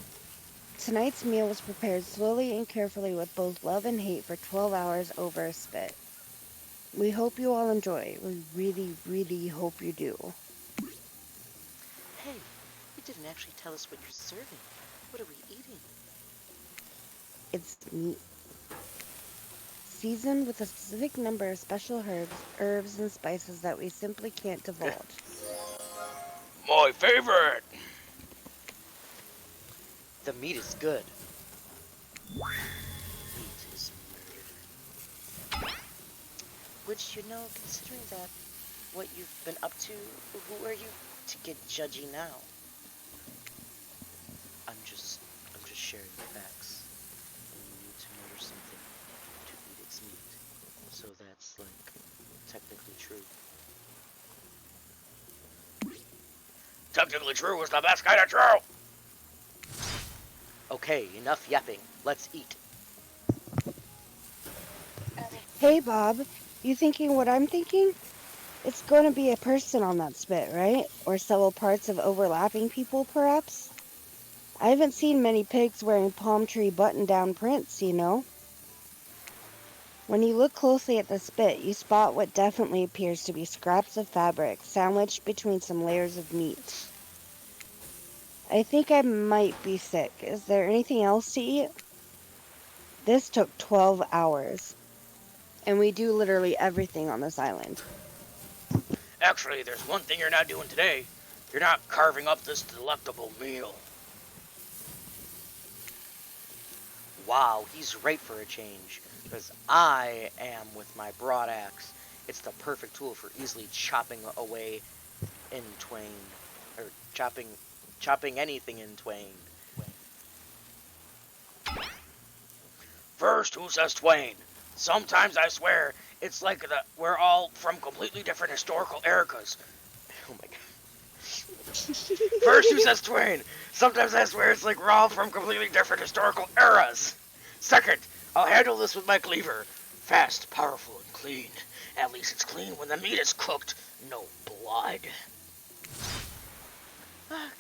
Tonight's meal was prepared slowly and carefully with both love and hate for 12 hours over a spit. We hope you all enjoy. We really, really hope you do. Hey, you didn't actually tell us what you're serving. What are we eating? It's meat. Seasoned with a specific number of special herbs, and spices that we simply can't divulge. My favorite! The meat is good. Meat is murder. Which, considering that what you've been up to, who are you to get judgy now? I'm just sharing facts. And you need to murder something to eat its meat. So that's, technically true. Technically true is the best kind of true! Okay, enough yapping. Let's eat. Hey, Bob, you thinking what I'm thinking? It's going to be a person on that spit, right? Or several parts of overlapping people, perhaps? I haven't seen many pigs wearing palm tree button-down prints, you know? When you look closely at the spit, you spot what definitely appears to be scraps of fabric sandwiched between some layers of meat. I think I might be sick. Is there anything else to eat? This took 12 hours. And we do literally everything on this island. Actually, there's one thing you're not doing today. You're not carving up this delectable meal. Wow, he's right for a change. Because I am with my broad axe. It's the perfect tool for easily chopping away in twain. Or chopping anything in twain. First, who says twain? Sometimes I swear it's like we're all from completely different historical eras. Oh my god. First, who says twain? Sometimes I swear it's like we're all from completely different historical eras. Second, I'll handle this with my cleaver. Fast, powerful, and clean. At least it's clean when the meat is cooked. No blood. Look,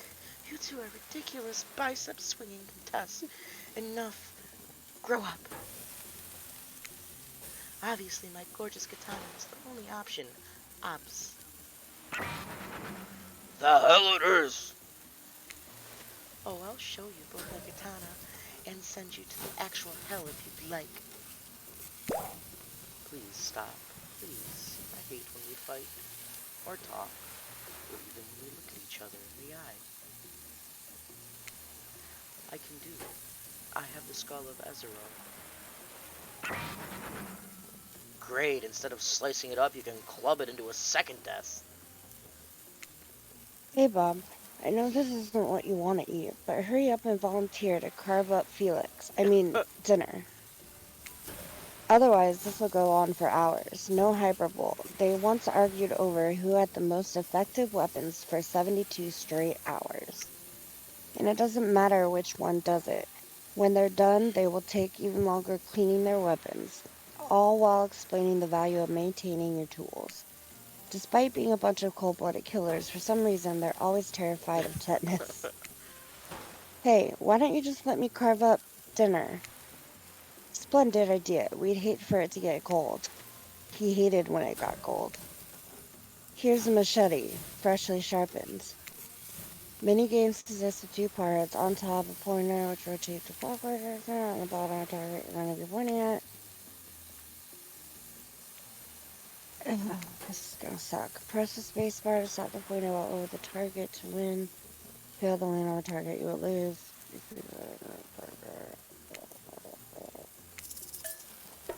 you two are ridiculous bicep swinging contests. Enough. Grow up. Obviously, my gorgeous katana is the only option. Ops. The hell it is! Oh, I'll show you both my katana and send you to the actual hell if you'd like. Please stop. Please. I hate when we fight. Or talk. Or even when we look at each other in the eye. I can do it. I have the skull of Ezero. Great, instead of slicing it up, you can club it into a second death. Hey, Bob. I know this isn't what you want to eat, but hurry up and volunteer to carve up dinner. Otherwise, this will go on for hours. No hyperbole. They once argued over who had the most effective weapons for 72 straight hours. And it doesn't matter which one does it. When they're done, they will take even longer cleaning their weapons, all while explaining the value of maintaining your tools. Despite being a bunch of cold-blooded killers, for some reason they're always terrified of tetanus. Hey, why don't you just let me carve up dinner? Splendid idea. We'd hate for it to get cold. He hated when it got cold. Here's a machete, freshly sharpened. Many games consist of two parts. On top, a pointer which rotates the clockwise direction. On the bottom, a target you're going to be pointing at. This is gonna suck. Press the space bar to stop the pointer while over the target to win. Fail to land on the target, you will lose.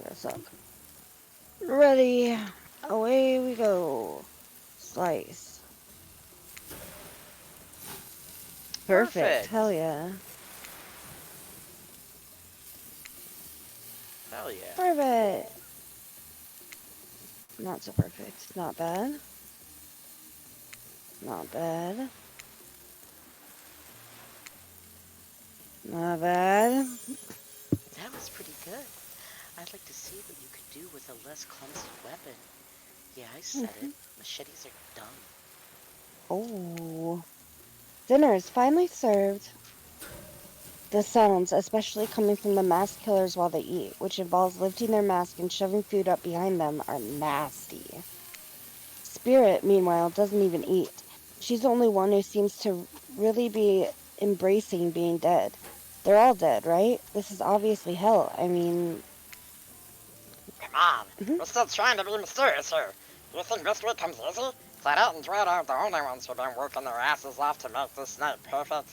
Gonna suck. Ready. Away we go. Slice. Perfect. Perfect. Hell yeah. Hell yeah. Perfect. Not so perfect. Not bad. Not bad. Not bad. That was pretty good. I'd like to see what you could do with a less clumsy weapon. Yeah, I said it. Machetes are dumb. Oh. Dinner is finally served. The sounds, especially coming from the masked killers while they eat, which involves lifting their mask and shoving food up behind them, are nasty. Spirit, meanwhile, doesn't even eat. She's the only one who seems to really be embracing being dead. They're all dead, right? This is obviously hell. I mean, Come on, mhm. we're still trying to be mysterious here. You think this week comes easy? Claret and Dread aren't the only ones who've been working their asses off to make this night perfect.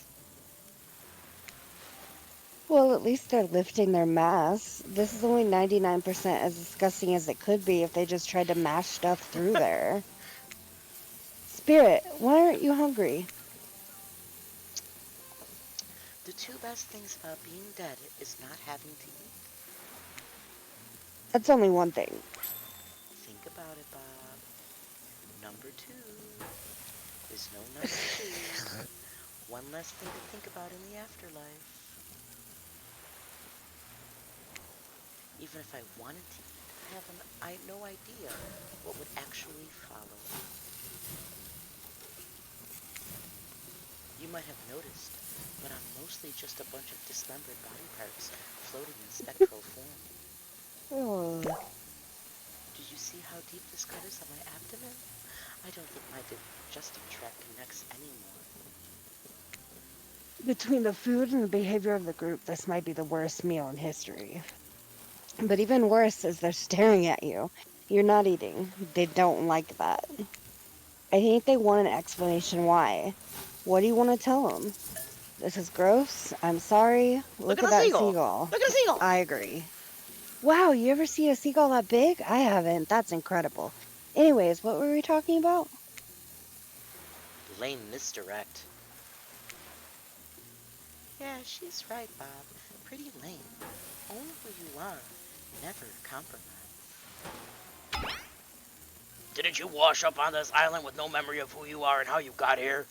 Well, at least they're lifting their masks. This is only 99% as disgusting as it could be if they just tried to mash stuff through there. Spirit, why aren't you hungry? The two best things about being dead is not having to eat. That's only one thing. Think about it, Bob. Number two is no number two. One less thing to think about in the afterlife. Even if I wanted to eat, I have no idea what would actually follow. You might have noticed, but I'm mostly just a bunch of dismembered body parts floating in spectral form. Oh. Do you see how deep this cut is on my abdomen? I don't think my digestive tract connects anymore. Between the food and the behavior of the group, this might be the worst meal in history. But even worse is they're staring at you. You're not eating. They don't like that. I think they want an explanation why. What do you want to tell them? This is gross. I'm sorry. Look Look at at the that seagull! seagull. Look at the seagull! I agree. Wow, you ever see a seagull that big? I haven't. That's incredible. Anyways, what were we talking about? Lame misdirect. Yeah, she's right, Bob. Pretty lame. Own who you are. Never compromise. Didn't you wash up on this island with no memory of who you are and how you got here?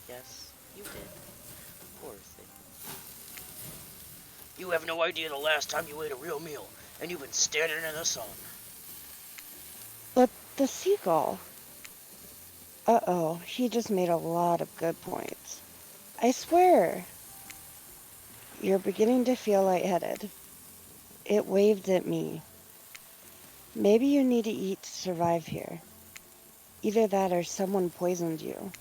Yes, you did. Poor thing. You have no idea the last time you ate a real meal, and you've been standing in the sun. But the seagull. Uh-oh, he just made a lot of good points. I swear. You're beginning to feel lightheaded. It waved at me. Maybe you need to eat to survive here. Either that or someone poisoned you.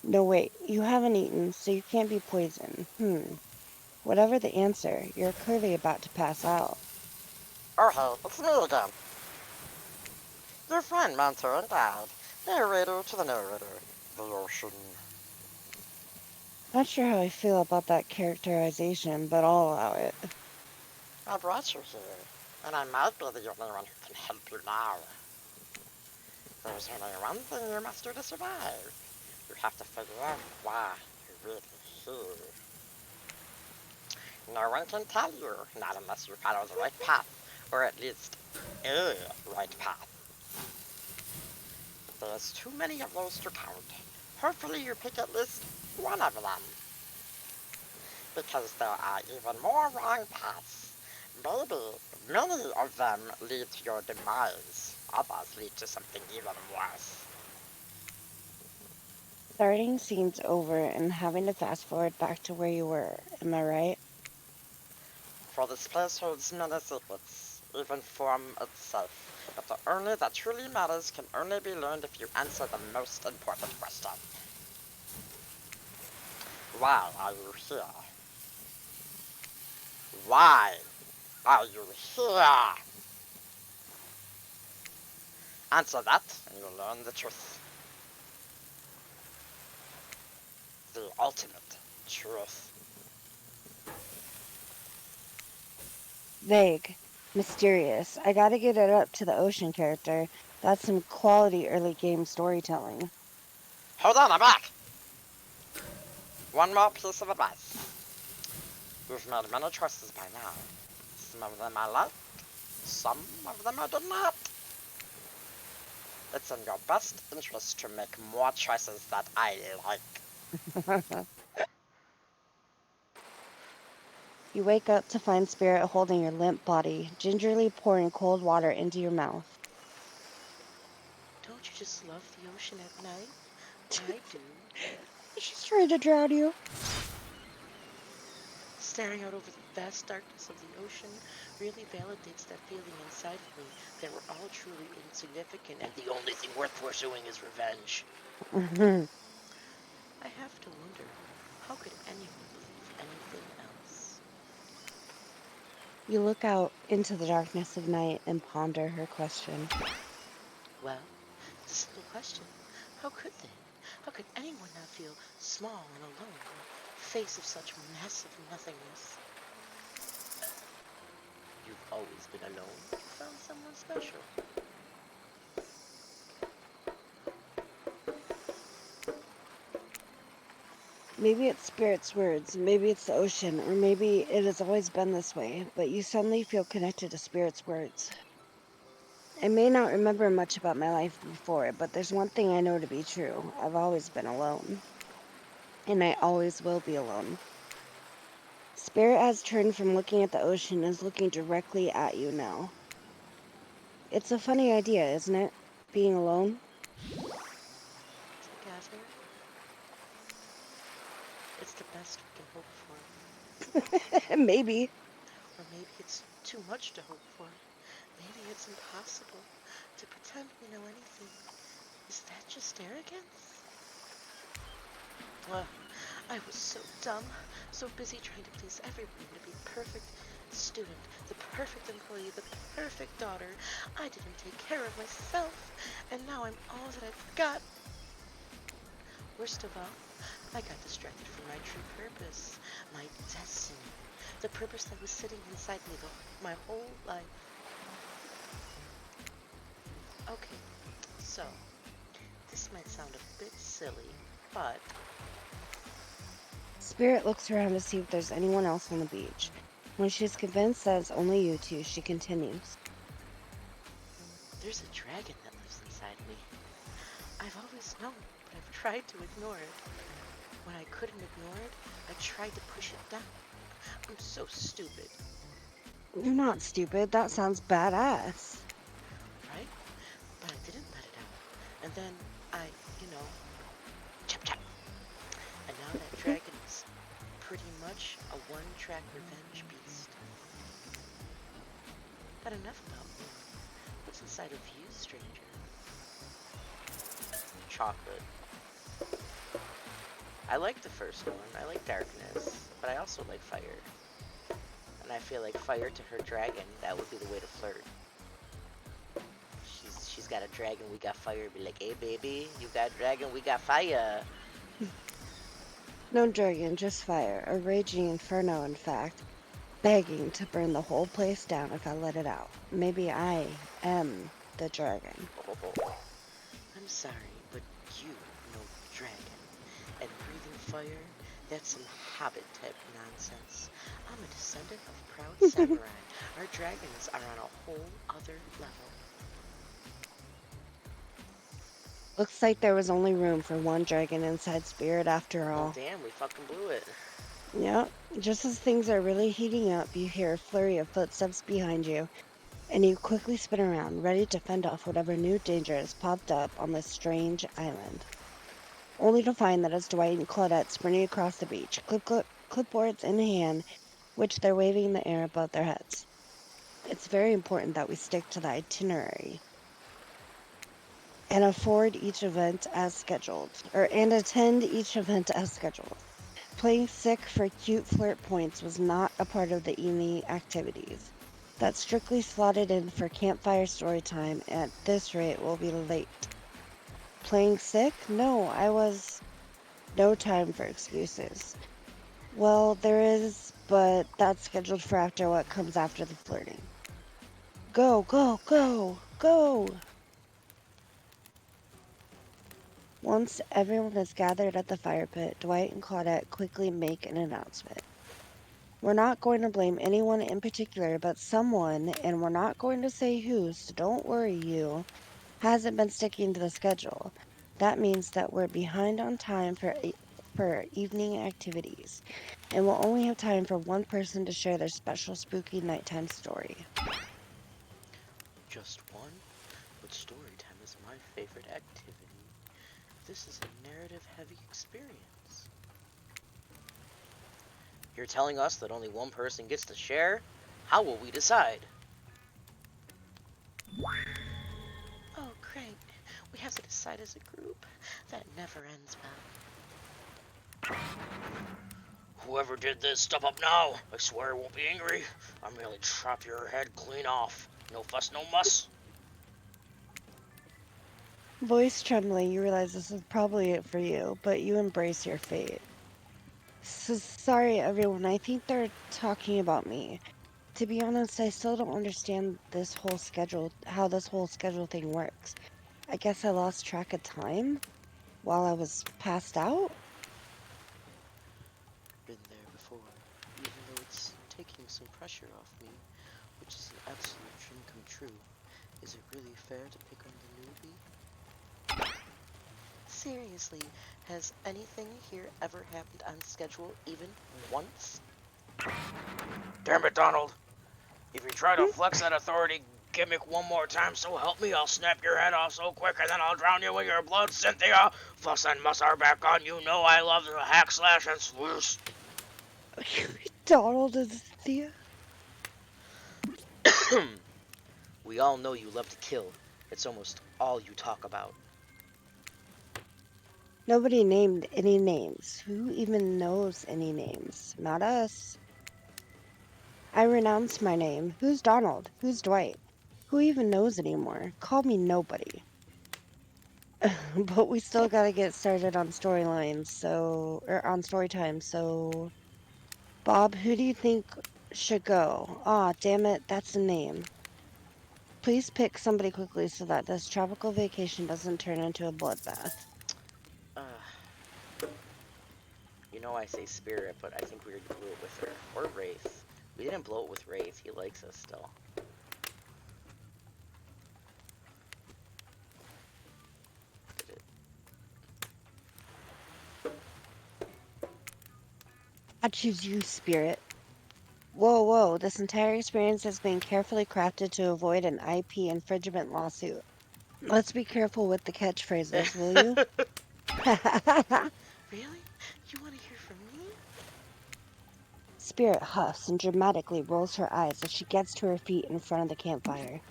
No, wait, you haven't eaten, so you can't be poisoned. Whatever the answer, you're clearly about to pass out. Oh hey, it's me again. Your friend Monter and died. Narrator to the narrator. The ocean. Not sure how I feel about that characterization, but I'll allow it. I brought you here, and I might be the only one who can help you now. There's only one thing you must do to survive. You have to figure out why you're really here. No one can tell you, not unless you follow the right path, or at least a right path. There's too many of those to count. Hopefully you pick at least one of them. Because there are even more wrong paths. Maybe many of them lead to your demise. Others lead to something even worse. Starting scenes over and having to fast forward back to where you were. Am I right? For this place holds many secrets, even form itself. But the only that truly matters can only be learned if you answer the most important question. Why are you here? Why are you here? Answer that, and you'll learn the truth. The ultimate truth. Vague. Mysterious. I gotta get it up to the ocean character. That's some quality early game storytelling. Hold on, I'm back! One more piece of advice. You've made many choices by now. Some of them I like, some of them I do not. It's in your best interest to make more choices that I like. You wake up to find Spirit holding your limp body, gingerly pouring cold water into your mouth. Don't you just love the ocean at night? I do. She's trying to drown you. Staring out over the vast darkness of the ocean really validates that feeling inside of me that we're all truly insignificant and the only thing worth pursuing is revenge. I have to wonder, how could anyone believe anything else? You look out into the darkness of night and ponder her question. Well, it's a simple question. How could they? How could anyone not feel small and alone in the face of such massive nothingness? You've always been alone. You found someone special. Maybe it's Spirit's words, maybe it's the ocean, or maybe it has always been this way, but you suddenly feel connected to Spirit's words. I may not remember much about my life before, but there's one thing I know to be true. I've always been alone. And I always will be alone. Spirit has turned from looking at the ocean and is looking directly at you now. It's a funny idea, isn't it? Being alone? Together, it's the best we can hope for. Maybe. Or maybe it's too much to hope for. Maybe it's impossible to pretend we know anything. Is that just arrogance? Ugh, I was so dumb, so busy trying to please everyone, to be the perfect student, the perfect employee, the perfect daughter. I didn't take care of myself, and now I'm all that I've got. Worst of all, I got distracted from my true purpose, my destiny, the purpose that was sitting inside me my whole life. Okay, so this might sound a bit silly, but Spirit looks around to see if there's anyone else on the beach. When she's convinced that it's only you two, she continues. there's a dragon that lives inside me. I've always known, but I've tried to ignore it. When I couldn't ignore it, I tried to push it down. I'm so stupid, You're not stupid. That sounds badass. right? But I didn't let it out. And then I, you know, chop chop. And now that dragon is pretty much a one-track revenge beast. But enough about me. What's inside of you, stranger? Chocolate. I like the first one. I like darkness, but I also like fire. And I feel like fire to her dragon, that would be the way to flirt. She's got a dragon, we got fire. Be like, hey baby, you got dragon, we got fire. No dragon, just fire. A raging inferno, in fact. Begging to burn the whole place down if I let it out. Maybe I am the dragon. I'm sorry, but you know dragon. And breathing fire, that's some hobbit type nonsense. I'm a descendant of proud samurai. Our dragons are on a whole other level. Looks like there was only room for one dragon inside Spirit after Well, all. damn, we fucking blew it. Yep. Just as things are really heating up, you hear a flurry of footsteps behind you, and you quickly spin around, ready to fend off whatever new danger has popped up on this strange island. Only to find that it's Dwight and Claudette sprinting across the beach, clipboards in hand, which they're waving in the air above their heads. It's very important that we stick to the itinerary and afford each event as scheduled, or and attend each event as scheduled. Playing sick for cute flirt points was not a part of the evening activities. That's strictly slotted in for campfire story time. At this rate, we'll be late. Playing sick? No, I was no time for excuses. Well, there is, but that's scheduled for after what comes after the flirting. Go, go, go, go! Once everyone is gathered at the fire pit, Dwight and Claudette quickly make an announcement. We're not going to blame anyone in particular, but someone, and we're not going to say who, so don't worry, you, hasn't been sticking to the schedule. That means that we're behind on time for evening activities, and we'll only have time for one person to share their special spooky nighttime story. Just one? But story time is my favorite activity. This is a narrative-heavy experience. You're telling us that only one person gets to share? How will we decide? Oh, great. We have to decide as a group. That never ends well. Whoever did this, step up now. I swear I won't be angry. I'll merely chop your head clean off. No fuss, no muss. Voice trembling, you realize this is probably it for you, but you embrace your fate. Sorry, everyone. I think they're talking about me. To be honest, I still don't understand how this whole schedule thing works. I guess I lost track of time while I was passed out? Been there before, even though it's taking some pressure off me, which is an absolute dream come true. Is it really fair to pick on the newbie? Seriously, has anything here ever happened on schedule even once? Damn it, Donald! If you try to Hmm? flex that authority gimmick one more time, so help me, I'll snap your head off so quick and then I'll drown you in your blood, Cynthia! Fuss and muss are back on, you know I love the hack, slash, and sleuth. Donald is Thea. We all know you love to kill. It's almost all you talk about. Nobody named any names. Who even knows any names? Not us. I renounce my name. Who's Donald? Who's Dwight? Who even knows anymore? Call me nobody. But we still gotta get started on storylines, or on story time, so. Bob, who do you think should go? Ah, damn it, that's the name. Please pick somebody quickly so that this tropical vacation doesn't turn into a bloodbath. Uh, you know I say Spirit, but I think we already blew it with her. Or Wraith. We didn't blow it with Wraith. He likes us still. Did it? I choose you, Spirit. Whoa, whoa, this entire experience has been carefully crafted to avoid an IP infringement lawsuit. Let's be careful with the catchphrases, will you? Really? You want to hear from me? Spirit huffs and dramatically rolls her eyes as she gets to her feet in front of the campfire.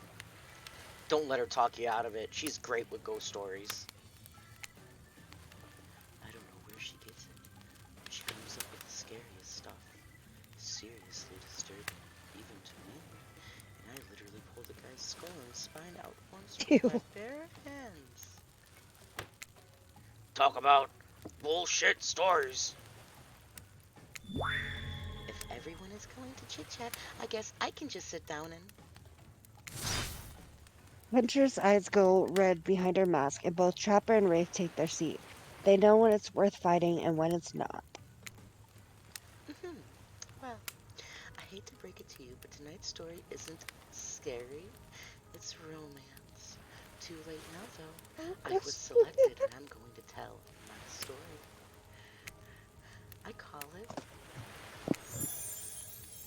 Don't let her talk you out of it. She's great with ghost stories. I don't know where she gets it, but she comes up with the scariest stuff. Seriously disturbing, even to me. And I literally pulled a guy's skull and spine out once with my Ew. bare hands. Talk about bullshit stories. If everyone is going to chit chat, I guess I can just sit down and. Hunter's eyes go red behind her mask, and both Trapper and Wraith take their seat. They know when it's worth fighting and when it's not. Well, I hate to break it to you, but tonight's story isn't scary. It's romance. Too late now, though. I was selected, and I'm going to tell my story. I call it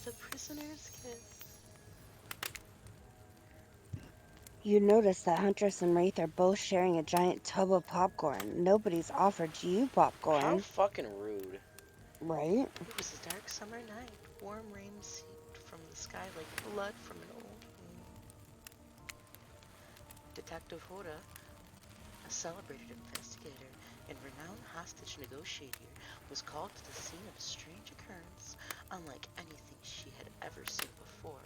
The Prisoner's Kiss. You notice that Huntress and Wraith are both sharing a giant tub of popcorn. Nobody's offered you How popcorn, fucking rude. right? It was a dark summer night. Warm rain seeped from the sky like blood from an old wound. Detective Hoda, a celebrated investigator and renowned hostage negotiator, was called to the scene of a strange occurrence, unlike anything she had ever seen before.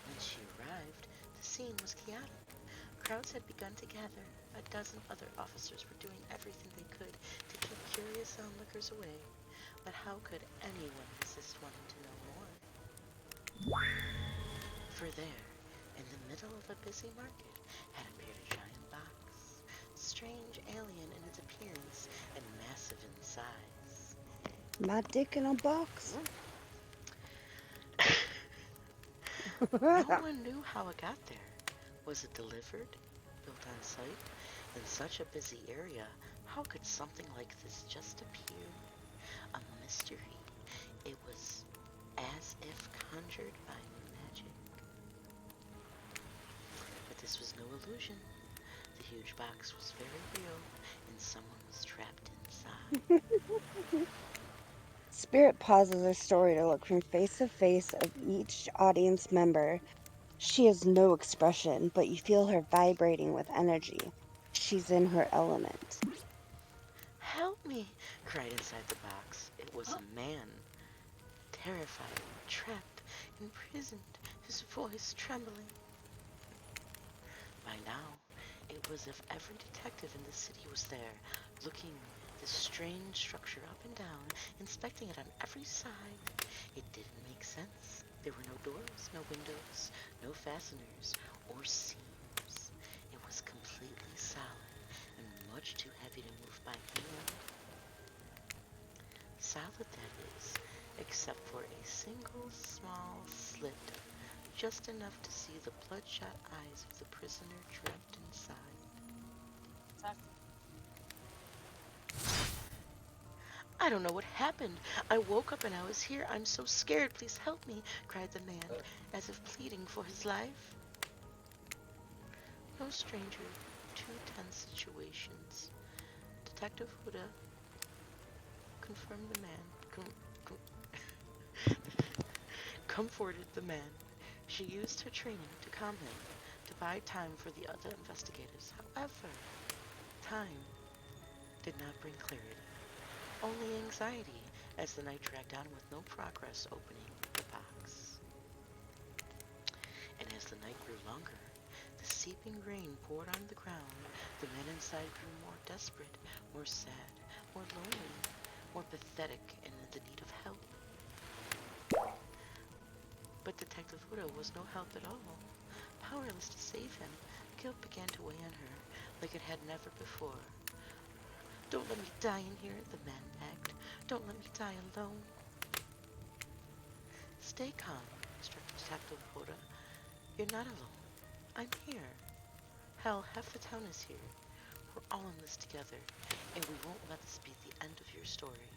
When she arrived, the scene was chaotic. Crowds had begun to gather. A dozen other officers were doing everything they could to keep curious onlookers away. But how could anyone resist wanting to know more? For there, in the middle of a busy market, had appeared a giant box, strange alien in its appearance and massive in size. My dick in a box. No one knew how it got there. Was it delivered? Built on site? In such a busy area, how could something like this just appear? A mystery. It was as if conjured by magic. But this was no illusion. The huge box was very real, and someone was trapped inside. Spirit pauses her story to look from face to face of each audience member. She has no expression, but you feel her vibrating with energy. She's in her element. "Help me!" cried inside the box. It was a man, terrified, trapped, imprisoned, his voice trembling. By now, it was as if every detective in the city was there, looking this strange structure up and down, inspecting it on every side. It didn't make sense. There were no doors, no windows, no fasteners, or seams. It was completely solid and much too heavy to move by hand. Solid, that is, except for a single small slit, just enough to see the bloodshot eyes of the prisoner trapped inside. "I don't know what happened. I woke up and I was here. I'm so scared. Please help me," cried the man, as if pleading for his life. No stranger to tense situations. Detective Huda confirmed the man, comforted the man. She used her training to calm him, to buy time for the other investigators. However, time did not bring clarity, only anxiety as the night dragged on with no progress opening the box. And as the night grew longer, the seeping rain poured on the ground. The men inside grew more desperate, more sad, more lonely, more pathetic, and in the need of help. But Detective Huda was no help at all. Powerless to save him, guilt began to weigh on her like it had never before. "Don't let me die in here," the man begged. "Don't let me die alone." "Stay calm," instructed Detective Huda. "You're not alone. I'm here. Hell, half the town is here. We're all in this together, and we won't let this be the end of your story."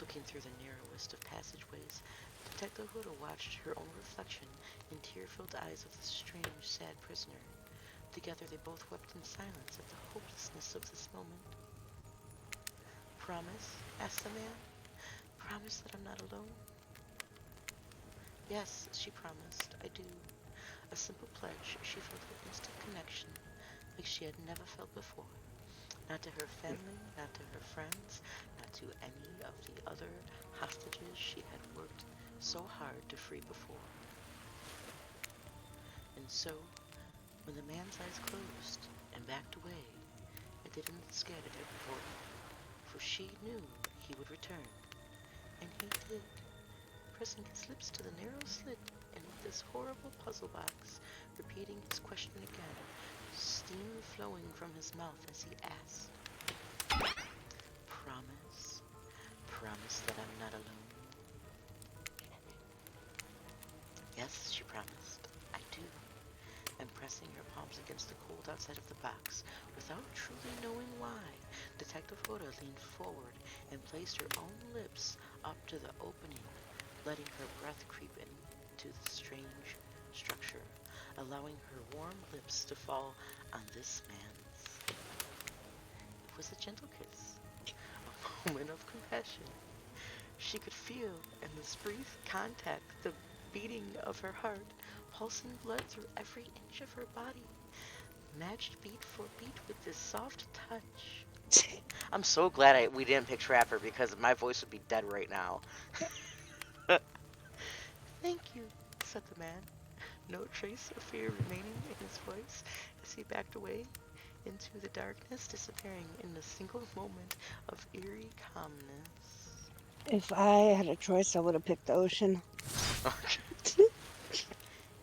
Looking through the narrowest of passageways, Detective Huda watched her own reflection in tear-filled eyes of the strange, sad prisoner. Together they both wept in silence at the hopelessness of this moment. "Promise?" asked the man. "Promise that I'm not alone?" "Yes," she promised, "I do." A simple pledge. She felt an instant connection, like she had never felt before. Not to her family, not to her friends, not to any of the other hostages she had worked so hard to free before. And so, when the man's eyes closed and backed away, it didn't scare Detective Horton, for she knew he would return. And he did, pressing his lips to the narrow slit in this horrible puzzle box, repeating his question again, steam flowing from his mouth as he asked, "Promise? Promise that I'm not alone?" "Yes," she promised, "I do." her palms against the cold outside of the box. Without truly knowing why, Detective Hoda leaned forward and placed her own lips up to the opening, letting her breath creep into the strange structure, allowing her warm lips to fall on this man's. It was a gentle kiss, a moment of compassion. She could feel in this brief contact the beating of her heart, pulsing blood through every inch of her body, matched beat for beat with this soft touch. I'm so glad we didn't pick Trapper because my voice would be dead right now. Thank you, said the man, no trace of fear remaining in his voice as he backed away into the darkness, disappearing in a single moment of eerie calmness. If I had a choice, I would have picked the ocean.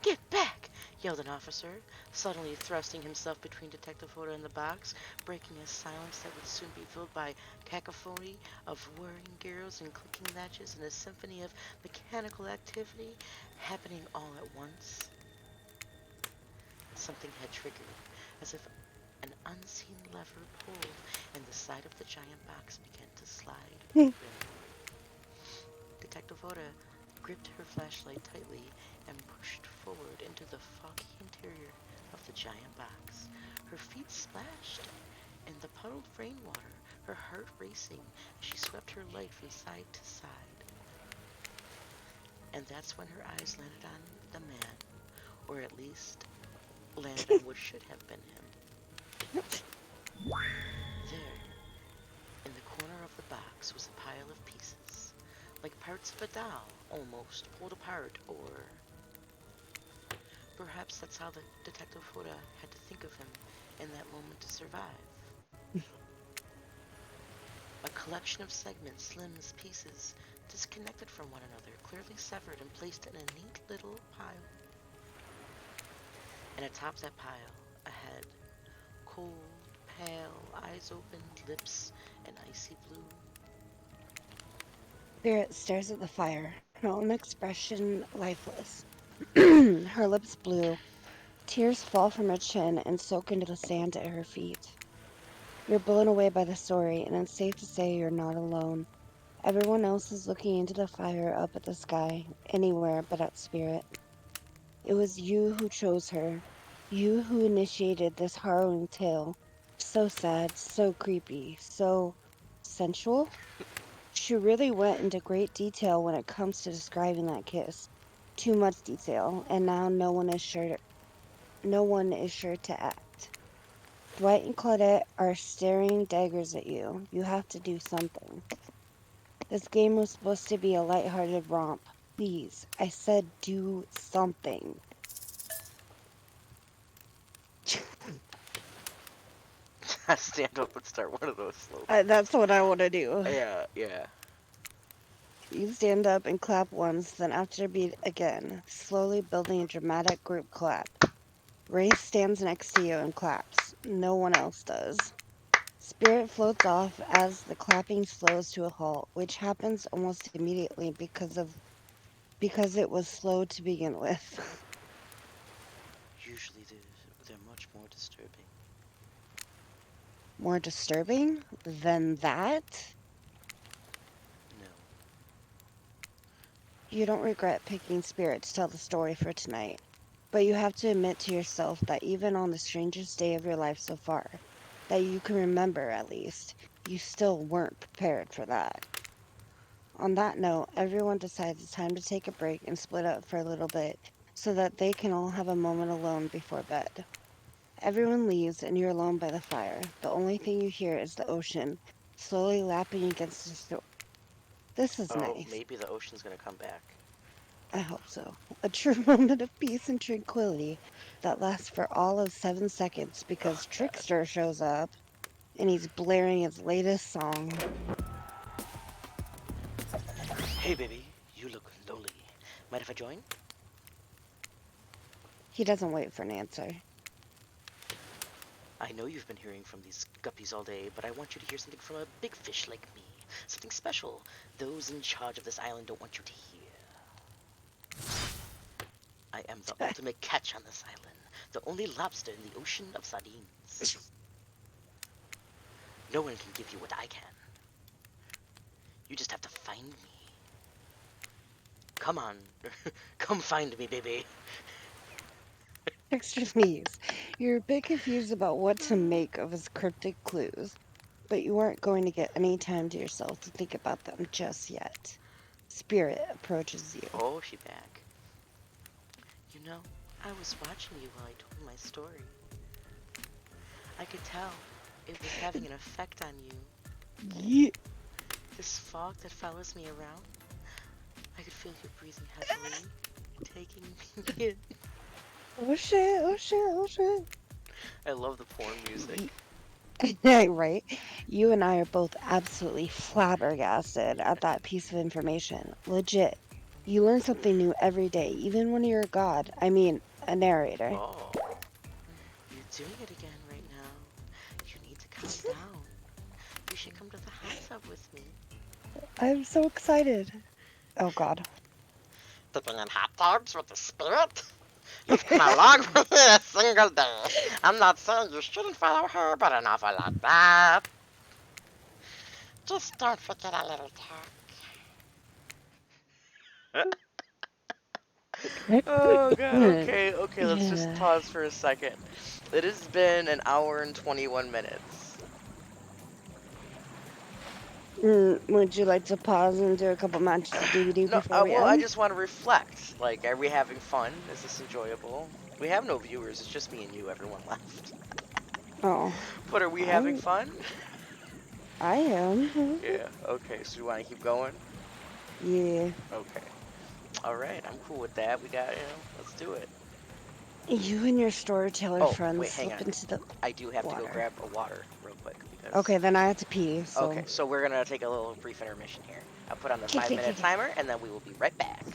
Get back! Yelled an officer, suddenly thrusting himself between Detective Hoda and the box, breaking a silence that would soon be filled by cacophony of whirring gears and clicking latches and a symphony of mechanical activity happening all at once. Something had triggered, as if an unseen lever pulled, and the side of the giant box began to slide open. Detective Oda gripped her flashlight tightly and pushed forward into the foggy interior of the giant box. Her feet splashed in the puddled rainwater, her heart racing as she swept her light from side to side. And that's when her eyes landed on the man, or at least landed on what should have been him. There, in the corner of the box, was a pile of pieces, like parts of a doll, almost pulled apart, or perhaps that's how the Detective Hoda had to think of him in that moment to survive. A collection of segments, limbs, pieces, disconnected from one another, clearly severed and placed in a neat little pile. And atop that pile, a head, cold, pale, eyes open, lips an icy blue. Spirit stares at the fire, her own expression lifeless. Her lips blue. Tears fall from her chin and soak into the sand at her feet. You're blown away by the story, and it's safe to say you're not alone. Everyone else is looking into the fire up at the sky, anywhere but at Spirit. It was you who chose her, you who initiated this harrowing tale. So sad, so creepy, so sensual. She really went into great detail when it comes to describing that kiss. Too much detail, and now no one is sure to act. Dwight and Claudette are staring daggers at you. You have to do something. This game was supposed to be a lighthearted romp. Please, I said do something. Stand up and start one of those slowly. That's what I want to do. Yeah, yeah. You stand up and clap once, then after a beat again, slowly building a dramatic group clap. Ray stands next to you and claps. No one else does. Spirit floats off as the clapping slows to a halt, which happens almost immediately because it was slow to begin with. Usually they're much more disturbing. More disturbing than that? No. You don't regret picking Spirit to tell the story for tonight, but you have to admit to yourself that even on the strangest day of your life so far, that you can remember at least, you still weren't prepared for that. On that note, everyone decides it's time to take a break and split up for a little bit so that they can all have a moment alone before bed. Everyone leaves and you're alone by the fire. The only thing you hear is the ocean slowly lapping against the shore. This is Oh, nice. maybe the ocean's gonna come back. I hope so. A true moment of peace and tranquility that lasts for all of 7 seconds Oh because god. Trickster shows up and he's blaring his latest song. Hey baby, you look lonely. Mind if I join? He doesn't wait for an answer. I know you've been hearing from these guppies all day, but I want you to hear something from a big fish like me. Something special. Those in charge of this island don't want you to hear. I am the ultimate catch on this island. The only lobster in the ocean of sardines. No one can give you what I can. You just have to find me. Come on. Come find me, baby. Extra sneeze. You're a bit confused about what to make of his cryptic clues, but you aren't going to get any time to yourself to think about them just yet. Spirit approaches you. Oh, she back. You know, I was watching you while I told my story. I could tell it was having an effect on you. Yeah. This fog that follows me around, I could feel you breathing heavily, taking me in. Oh shit, oh shit, oh shit. I love the porn music. Right? You and I are both absolutely flabbergasted at that piece of information. Legit. You learn something new every day, even when you're a god. I mean, a narrator. Oh, you're doing it again right now. You need to calm down. You should come to the hot tub with me. I'm so excited. Oh god. Dipping in hot tubs with the spirit? You've come a long way in a single day. I'm not saying you shouldn't follow her, but an awful lot that. Just don't forget a little talk. Oh god, okay, okay, let's just Yeah. pause for a second. It has been an hour and 21 minutes. Would you like to pause and do a couple matches of DVD No, before we well, I end? just want to reflect. Like, are we having fun? Is this enjoyable? We have no viewers, it's just me and you, everyone left. Oh, But are we having I'm. fun? I am. Yeah, okay, so you want to keep going? Yeah. Okay. Alright, I'm cool with that. We got, let's do it. You and your storyteller Oh, friends wait, hang slip on. into the I do have to go water. grab a water real quick because. Okay, then I have to pee, Okay, so. so we're gonna take a little brief intermission here. I'll put on the Kick, 5 kick, minute kick, kick. timer and then we will be right back.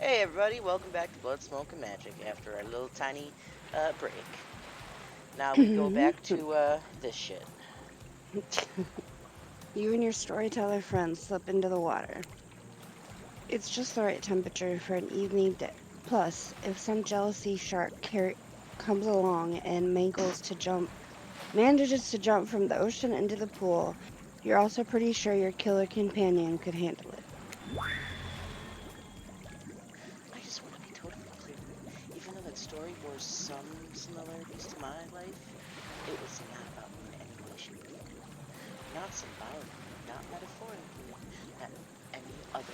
Hey everybody, welcome back to Blood, Smoke, and Magic after our little tiny break. Now we go back to this shit. You and your storyteller friends slip into the water. It's just the right temperature for an evening dip. Plus, if some jealousy shark comes along and manages to jump from the ocean into the pool, you're also pretty sure your killer companion could handle it. I just want to be totally clear. Even though that story bore some similarities to my life, it was not about me in any way, shape, or form. Not symbolically, not metaphorically, not any other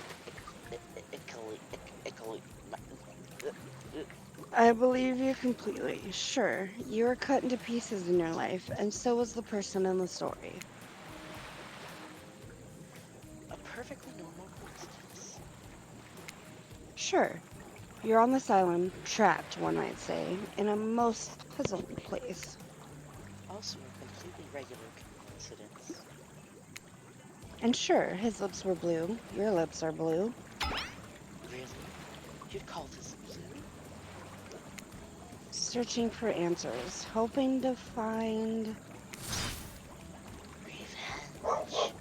I believe you completely. Sure, you were cut into pieces in your life, and so was the person in the story. a perfectly normal coincidence. Sure, you're on this island, trapped, one might say, in a most puzzling place. Also a completely regular coincidence. And sure, his lips were blue, your lips are blue. Really? You'd call this blue? Searching for answers, hoping to find. Revenge.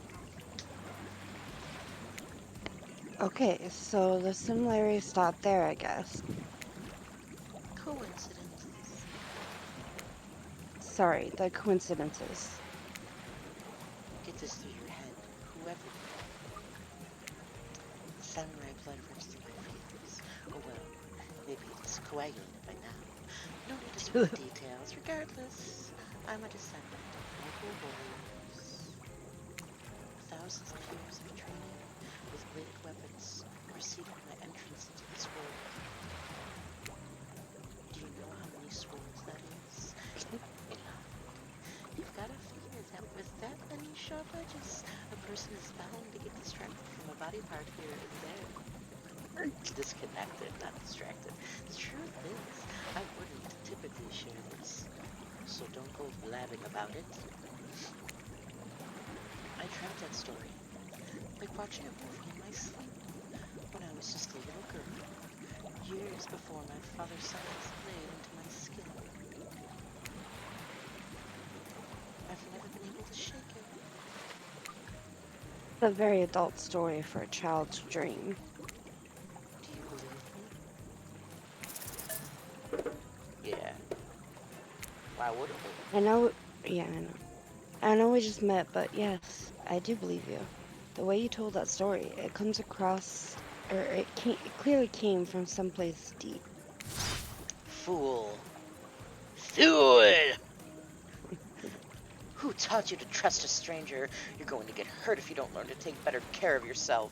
Okay, so the similarities stop there, I guess. Coincidences. Sorry, the coincidences. Get this through your head, whoever you are. The samurai blood runs through my veins. Oh well, maybe it's coagulated by now. No need to spill the details. Regardless, I'm a descendant of noble warriors. Thousands of years of training with bladed weapons preceded my entrance into this world. Do you know how many swords that is? A lot. You've got to figure that with that many sharp edges, a person is bound to get distracted from a body part here and there. Disconnected, not distracted. The truth is, I wouldn't typically share this, so don't go blabbing about it. I dreamt that story, like watching a movie in my sleep, when I was just a little girl, years before my father sunk his blade into my skin. I've never been able to shake it. A very adult story for a child's dream. Do you believe me? Yeah. Why wouldn't we? I know, yeah, I know. I know we just met, but yes, I do believe you. The way you told that story, it comes across, or it clearly came from someplace deep. Fool. Fool! Who taught you to trust a stranger? You're going to get hurt if you don't learn to take better care of yourself.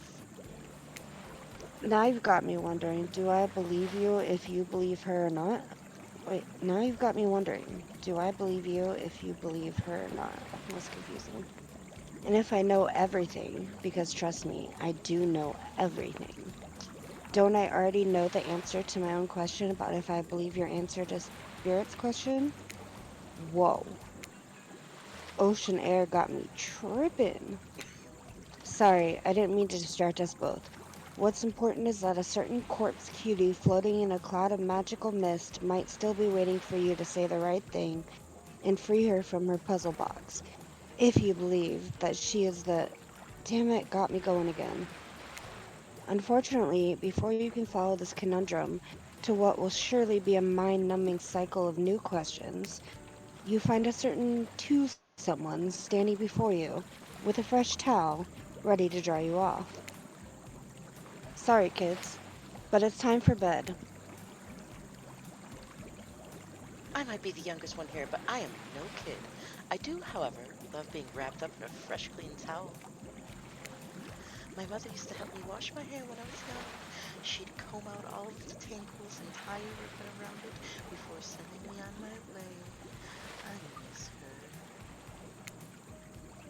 Now you've got me wondering, do I believe you if you believe her or not? Wait, now you've got me wondering, do I believe you if you believe her or not? That's confusing. And if I know everything, because trust me, I do know everything. Don't I already know the answer to my own question about if I believe your answer to Spirit's question? Whoa. Ocean air got me tripping. Sorry, I didn't mean to distract us both. What's important is that a certain corpse cutie floating in a cloud of magical mist might still be waiting for you to say the right thing and free her from her puzzle box. If you believe that she is the. Damn it, got me going again. Unfortunately, before you can follow this conundrum to what will surely be a mind numbing cycle of new questions, you find a certain two someone standing before you with a fresh towel ready to dry you off. Sorry, kids, but it's time for bed. I might be the youngest one here, but I am no kid. I do, however, love being wrapped up in a fresh, clean towel. My mother used to help me wash my hair when I was young. She'd comb out all of the tangles and tie a ribbon around it before sending me on my way. I miss her.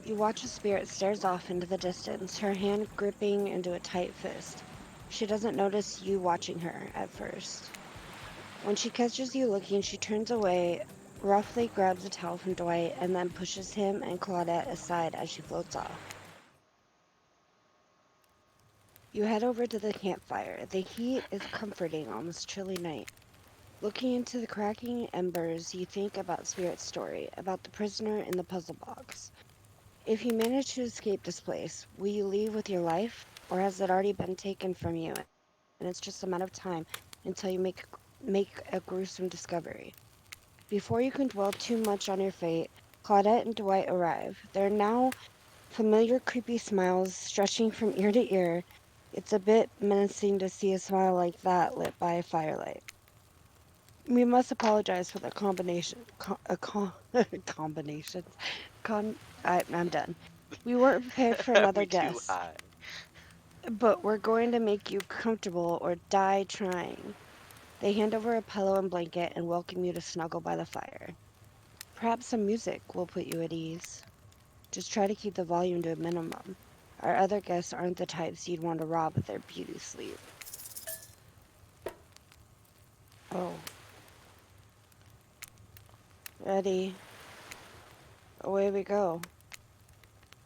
You watch as Spirit stares off into the distance, her hand gripping into a tight fist. She doesn't notice you watching her at first. When she catches you looking, she turns away, roughly grabs a towel from Dwight, and then pushes him and Claudette aside as she floats off. You head over to the campfire. The heat is comforting on this chilly night. Looking into the cracking embers, you think about Spirit's story, about the prisoner in the puzzle box. If you manage to escape this place, will you leave with your life, or has it already been taken from you and it's just a matter of time until you make a gruesome discovery? Before you can dwell too much on your fate, Claudette and Dwight arrive. They're now familiar creepy smiles stretching from ear to ear. It's a bit menacing to see a smile like that lit by a firelight. We must apologize for the combinations. I'm done. We weren't prepared for another We too guest, high. but we're going to make you comfortable or die trying. They hand over a pillow and blanket and welcome you to snuggle by the fire. Perhaps some music will put you at ease. Just try to keep the volume to a minimum. Our other guests aren't the types you'd want to rob of their beauty sleep. Oh, ready. Away we go.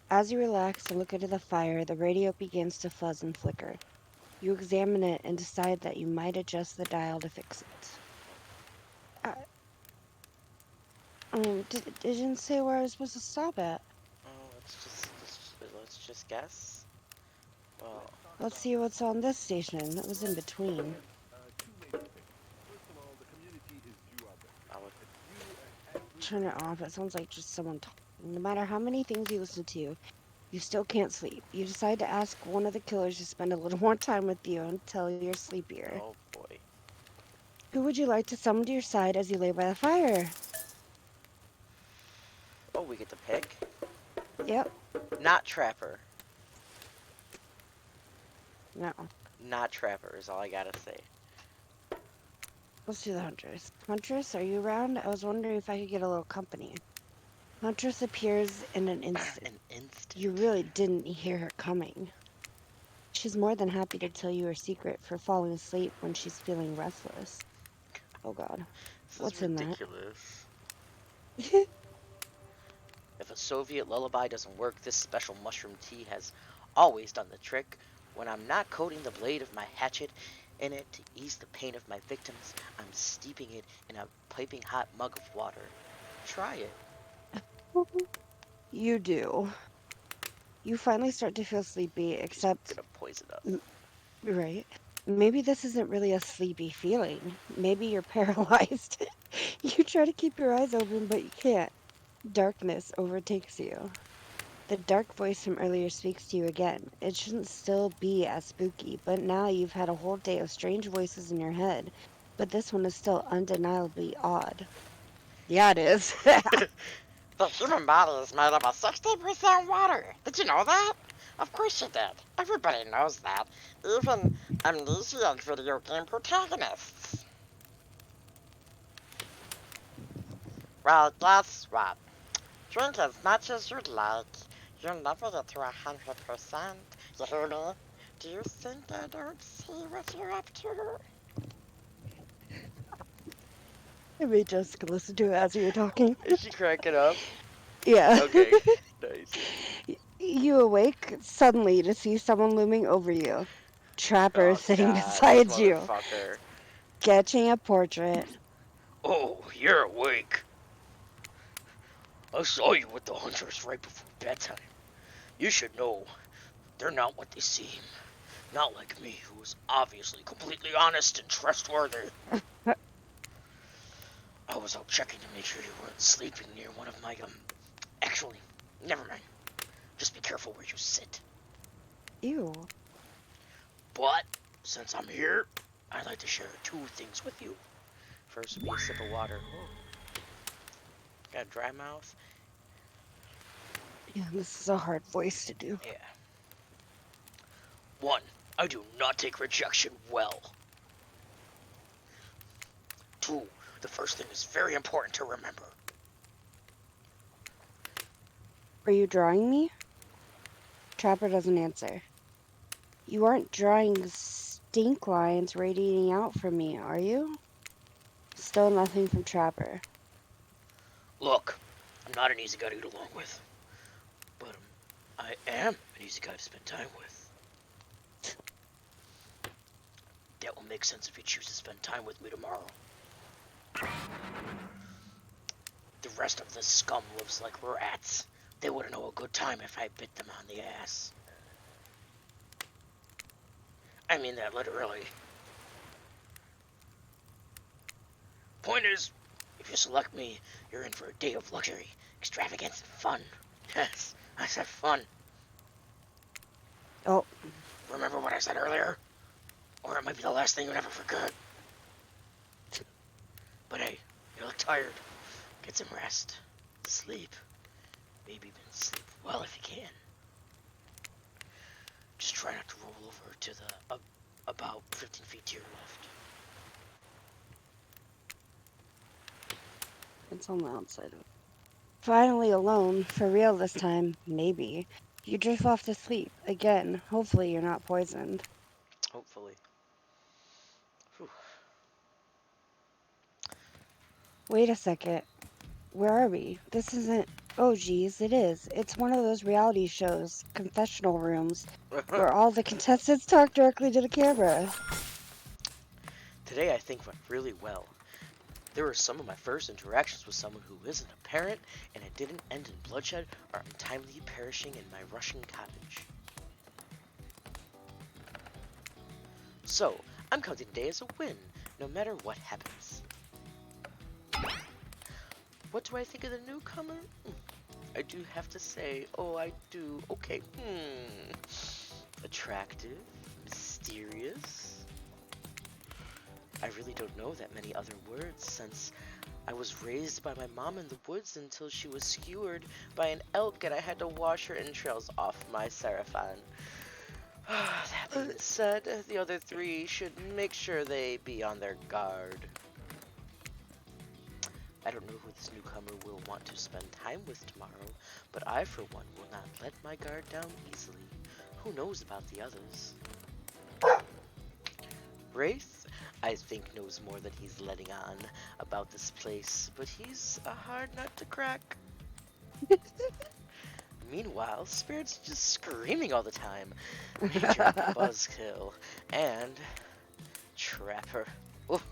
As you relax and look into the fire, the radio begins to fuzz and flicker. You examine it and decide that you might adjust the dial to fix it. I, didn't say where I was supposed to stop at. Oh, let's just guess. Well, Let's see what's on this station. It was in between. I would. Turn it off. It sounds like just someone talking. No matter how many things you listen to, you still can't sleep. You decide to ask one of the killers to spend a little more time with you until you're sleepier. Oh boy. Who would you like to summon to your side as you lay by the fire? Oh, we get to pick. Yep. Not Trapper. No. Not Trapper is all I gotta say. Let's do the Huntress. Huntress, are you around? I was wondering if I could get a little company. Huntress appears in an instant. An You instant. really didn't hear her coming. She's more than happy to tell you her secret for falling asleep when she's feeling restless. Oh god. This is What's in that? ridiculous. If a Soviet lullaby doesn't work, this special mushroom tea has always done the trick. When I'm not coating the blade of my hatchet in it to ease the pain of my victims, I'm steeping it in a piping hot mug of water. Try it. You do. You finally start to feel sleepy, She's except, gonna poison m- us. right? Maybe this isn't really a sleepy feeling. Maybe you're paralyzed. You try to keep your eyes open, but you can't. Darkness overtakes you. The dark voice from earlier speaks to you again. It shouldn't still be as spooky, but now you've had a whole day of strange voices in your head. But this one is still undeniably odd. Yeah, it is. The human body is made up of 60% water. Did you know that? Of course you did. Everybody knows that. Even amnesiac video game protagonists. Well, guess what? Drink as much as you'd like. You'll never get to 100%. You hear me? Do you think I don't see what you're up to? I made Jessica listen to it as you were talking. Is she cracking up? Yeah. Okay. Nice. You awake suddenly to see someone looming over you. Trapper Oh sitting god, this beside you, motherfucker. sketching a portrait. Oh, you're awake. I saw you with the hunters right before bedtime. You should know, they're not what they seem. Not like me, who is obviously completely honest and trustworthy. I was out checking to make sure you weren't sleeping near one of my, Actually, never mind. Just be careful where you sit. Ew. But, since I'm here, I'd like to share two things with you. First would be a sip of water. Whoa. Got a dry mouth? Yeah, this is a hard voice to do. Yeah. One, I do not take rejection well. Two, the first thing is very important to remember. Are you drawing me? Trapper doesn't answer. You aren't drawing stink lines radiating out from me, are you? Still nothing from Trapper. Look, I'm not an easy guy to get along with, but I am an easy guy to spend time with. That will make sense if you choose to spend time with me tomorrow. The rest of the scum lives like rats. They wouldn't know a good time if I bit them on the ass. I mean that literally. Point is, if you select me, you're in for a day of luxury, extravagance, and fun. Yes, I said fun. Oh, Remember what I said earlier? Or it might be the last thing you ever forget. But hey, you look tired. Get some rest. Sleep. Maybe even sleep well if you can. Just try not to roll over to the about 15 feet to your left. it's on the outside of it. Finally alone, for real this time, maybe. You drift off to sleep. Again, hopefully you're not poisoned. Hopefully. Whew. Wait a second. Where are we? This isn't. Oh, geez, it is. It's one of those reality shows, confessional rooms, where all the contestants talk directly to the camera. Today I think went really well. There were some of my first interactions with someone who isn't a parent, and it didn't end in bloodshed or untimely perishing in my Russian cottage. So, I'm counting today as a win, no matter what happens. What do I think of the newcomer? I do have to say, oh, I do. Okay, attractive, mysterious. I really don't know that many other words since I was raised by my mom in the woods until she was skewered by an elk and I had to wash her entrails off my Seraphon. That being said, the other three should make sure they be on their guard. I don't know who this newcomer will want to spend time with tomorrow, but I for one will not let my guard down easily. Who knows about the others? Wraith, I think, knows more than he's letting on about this place, but he's a hard nut to crack. Meanwhile, Spirit's just screaming all the time. Major buzzkill. And Trapper. Oof,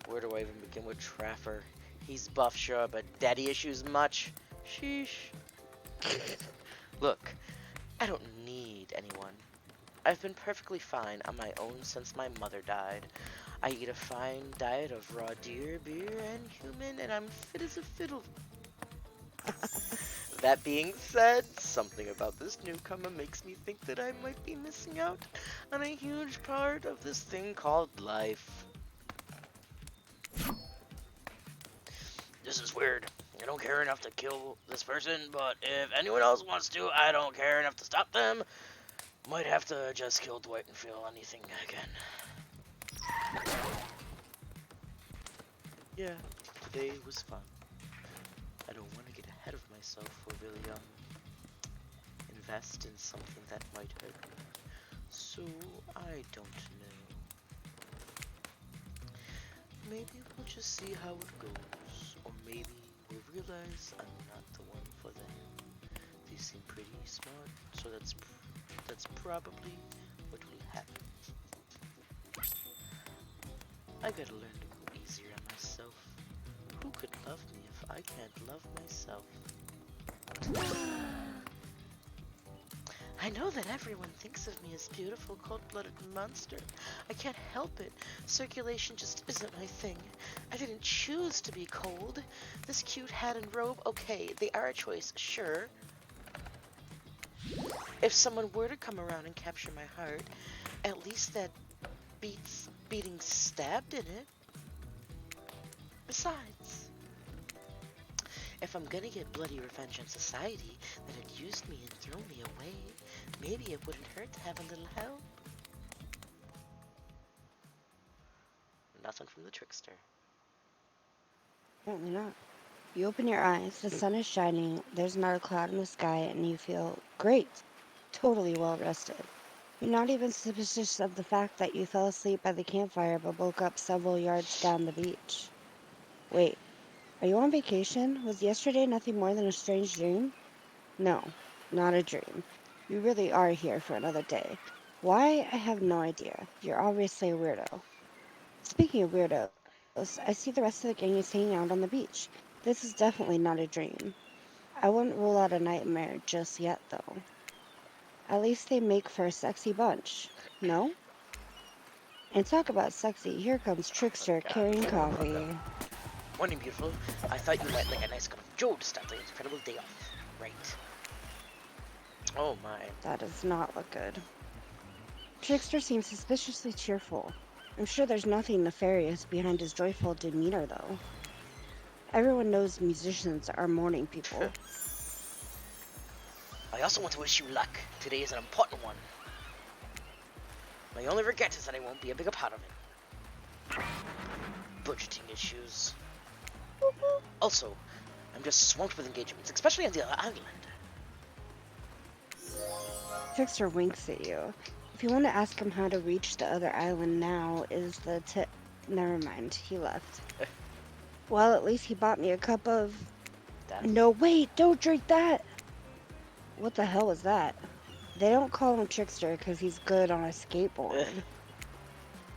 where do I even begin with Trapper? He's buff, sure, but daddy issues much. Sheesh. Look, I don't need anyone. I've been perfectly fine on my own since my mother died. I eat a fine diet of raw deer, beer, and human, and I'm fit as a fiddle. That being said, something about this newcomer makes me think that I might be missing out on a huge part of this thing called life. This is weird. I don't care enough to kill this person, but if anyone else wants to, I don't care enough to stop them. Might have to just kill Dwight and feel anything again. Yeah, today was fun. I don't want to get ahead of myself or really, invest in something that might hurt me. So, I don't know. Maybe we'll just see how it goes. Or maybe we'll realize I'm not the one for them. They seem pretty smart, so that's probably what will happen. I gotta learn to go easier on myself. Who could love me if I can't love myself? I know that everyone thinks of me as beautiful, cold-blooded monster. I can't help it. Circulation just isn't my thing. I didn't choose to be cold. This cute hat and robe, okay, they are a choice, sure. If someone were to come around and capture my heart, at least that beats being stabbed in it. Besides, if I'm gonna get bloody revenge on society that had used me and thrown me away, maybe it wouldn't hurt to have a little help. Nothing from the trickster. Apparently not. You open your eyes, the sun is shining, there's not a cloud in the sky, and you feel great, totally well rested. You're not even suspicious of the fact that you fell asleep by the campfire but woke up several yards down the beach. Wait, are you on vacation? Was yesterday nothing more than a strange dream? No, not a dream. You really are here for another day. Why? I have no idea. You're obviously a weirdo. Speaking of weirdos, I see the rest of the gang is hanging out on the beach. This is definitely not a dream. I wouldn't rule out a nightmare just yet, though. At least they make for a sexy bunch. No? And talk about sexy, here comes Oh Trickster god. carrying Oh god. coffee. Morning, beautiful. I thought you might like a nice cup of joe to start the incredible day off. Right. Oh my. That does not look good. Trickster seems suspiciously cheerful. I'm sure there's nothing nefarious behind his joyful demeanor, though. Everyone knows musicians are morning people. I also want to wish you luck. Today is an important one. My only regret is that I won't be a bigger part of it. Budgeting issues. Also, I'm just swamped with engagements, especially on the other island. Trickster winks at you. If you want to ask him how to reach the other island now, is the tip. Never mind, he left. Well, at least he bought me a cup of. Death. No, wait, don't drink that! What the hell was that? They don't call him Trickster because he's good on a skateboard.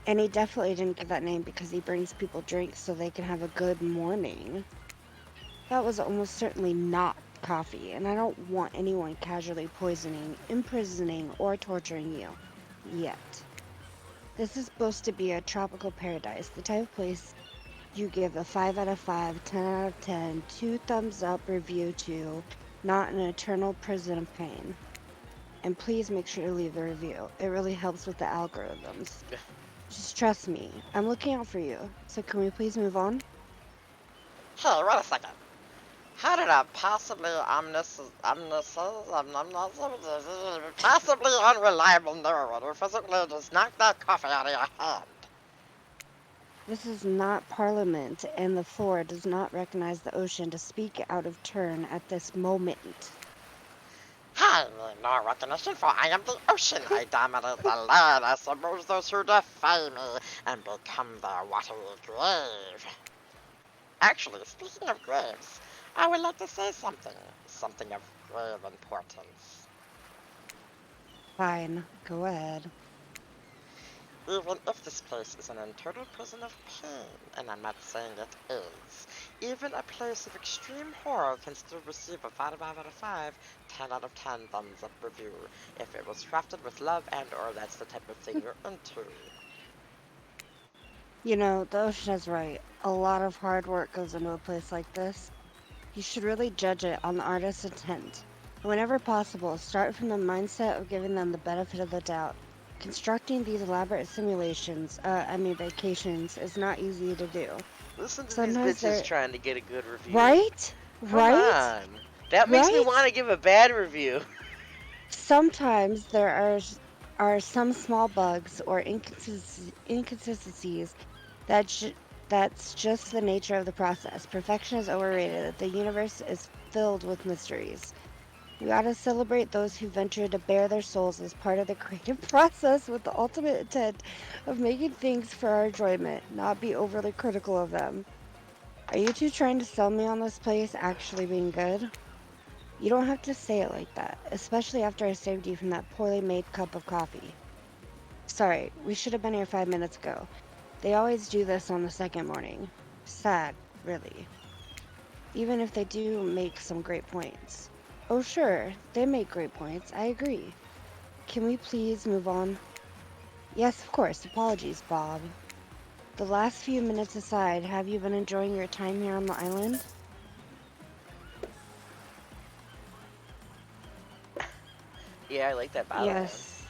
And he definitely didn't get that name because he brings people drinks so they can have a good morning. That was almost certainly not coffee, and I don't want anyone casually poisoning, imprisoning, or torturing you. Yet. This is supposed to be a tropical paradise, the type of place you give a 5 out of 5, 10 out of 10, 2 thumbs up review to, not an eternal prison of pain. And please make sure to leave a review. It really helps with the algorithms. Just trust me. I'm looking out for you. So can we please move on? Hey, wait a second. How did a possibly possibly unreliable narrator physically just knock that coffee out of your hand? This is not Parliament, and the floor does not recognize the ocean to speak out of turn at this moment. I need no recognition, for I am the ocean. I dominate the land. I submerge those who defy me and become their watery grave. Actually, speaking of graves, I would like to say something of grave importance. Fine, go ahead. Even if this place is an internal prison of pain, and I'm not saying it is, even a place of extreme horror can still receive a 5 out of 5, 10 out of 10 thumbs up review if it was crafted with love and or that's the type of thing you're into. You know, the ocean is right. A lot of hard work goes into a place like this. You should really judge it on the artist's intent. Whenever possible, start from the mindset of giving them the benefit of the doubt. Constructing these elaborate simulations, vacations, is not easy to do. Listen to these Sometimes bitches they're. trying to get a good review. Right? Come Right? on. That makes me want Right? to give a bad review. Sometimes there are some small bugs or inconsistencies that that's just the nature of the process. Perfection is overrated. The universe is filled with mysteries. We ought to celebrate those who venture to bare their souls as part of the creative process with the ultimate intent of making things for our enjoyment, not be overly critical of them. Are you two trying to sell me on this place actually being good? You don't have to say it like that, especially after I saved you from that poorly made cup of coffee. Sorry, we should have been here 5 minutes ago. They always do this on the second morning. Sad, really. Even if they do make some great points. Oh, sure, they make great points. I agree. Can we please move on? Yes, of course. Apologies, Bob. The last few minutes aside, have you been enjoying your time here on the island? Yeah, I like that bottle one. Yes.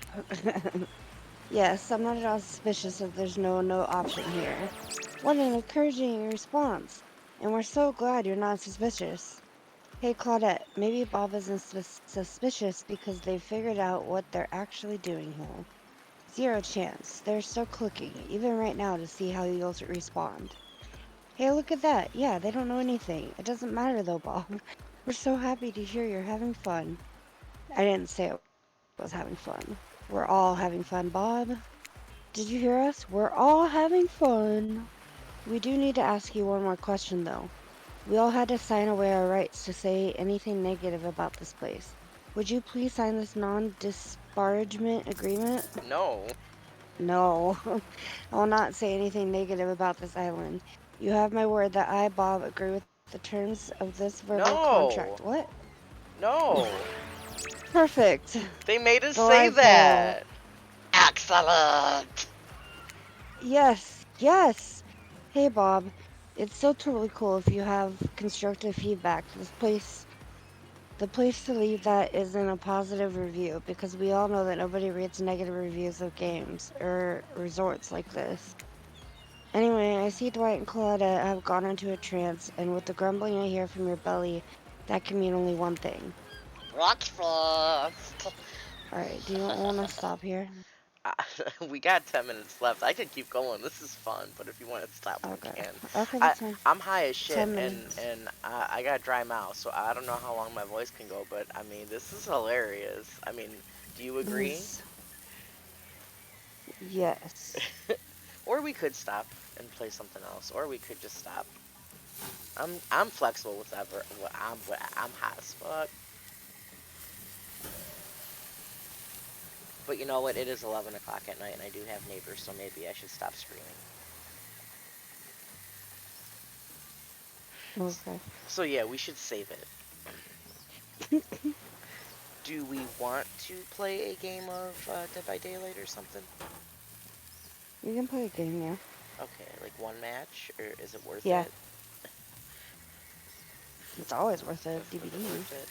Yes, I'm not at all suspicious that there's no option here. What an encouraging response. And we're so glad you're not suspicious. Hey, Claudette, maybe Bob isn't suspicious because they've figured out what they're actually doing here. Zero chance. They're still clicking, even right now, to see how you'll respond. Hey, look at that. Yeah, they don't know anything. It doesn't matter though, Bob. We're so happy to hear you're having fun. I didn't say it was having fun. We're all having fun, Bob. Did you hear us? We're all having fun. We do need to ask you one more question, though. We all had to sign away our rights to say anything negative about this place. Would you please sign this non-disparagement agreement? No. No, I will not say anything negative about this island. You have my word that I, Bob, agree with the terms of this verbal contract. No. What? No. Perfect. They made us say Delightful. that. Excellent! Yes, yes. Hey, Bob. It's so totally cool if you have constructive feedback. The place to leave that is in a positive review because we all know that nobody reads negative reviews of games or resorts like this. Anyway, I see Dwight and Coletta have gone into a trance, and with the grumbling I hear from your belly, that can mean only one thing. Breakfast! Alright, do you want to stop here? We got 10 minutes left. I could keep going. This is fun, but if you want to stop, we Okay. can. Okay, I that's fine. I'm high as shit, 10 and minutes. I got a dry mouth, so I don't know how long my voice can go. But I mean, this is hilarious. I mean, do you agree? Yes. Yes. Or we could stop and play something else, or we could just stop. I'm flexible with whatever. I'm hot as fuck. But you know what? It is 11 o'clock at night, and I do have neighbors, so maybe I should stop screaming. Okay. So yeah, we should save it. Do we want to play a game of Dead by Daylight or something? You can play a game, yeah. Okay, like one match, or is it worth Yeah, it? it's always worth a Was it DVD. worth it?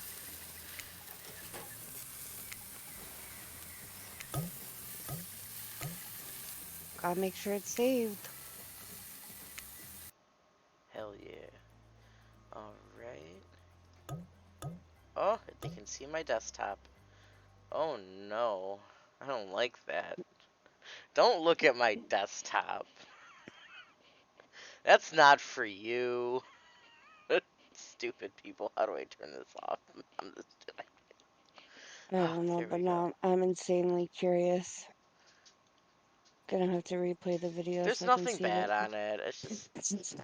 Gotta make sure it's saved. Hell yeah. Alright. Oh, they can see my desktop. Oh no. I don't like that. Don't look at my desktop. That's not for you. Stupid people. How do I turn this off? I'm just. I Oh, don't know, there but we go. now I'm insanely curious. Gonna have to replay the video There's so I can nothing see bad it. on it. It's just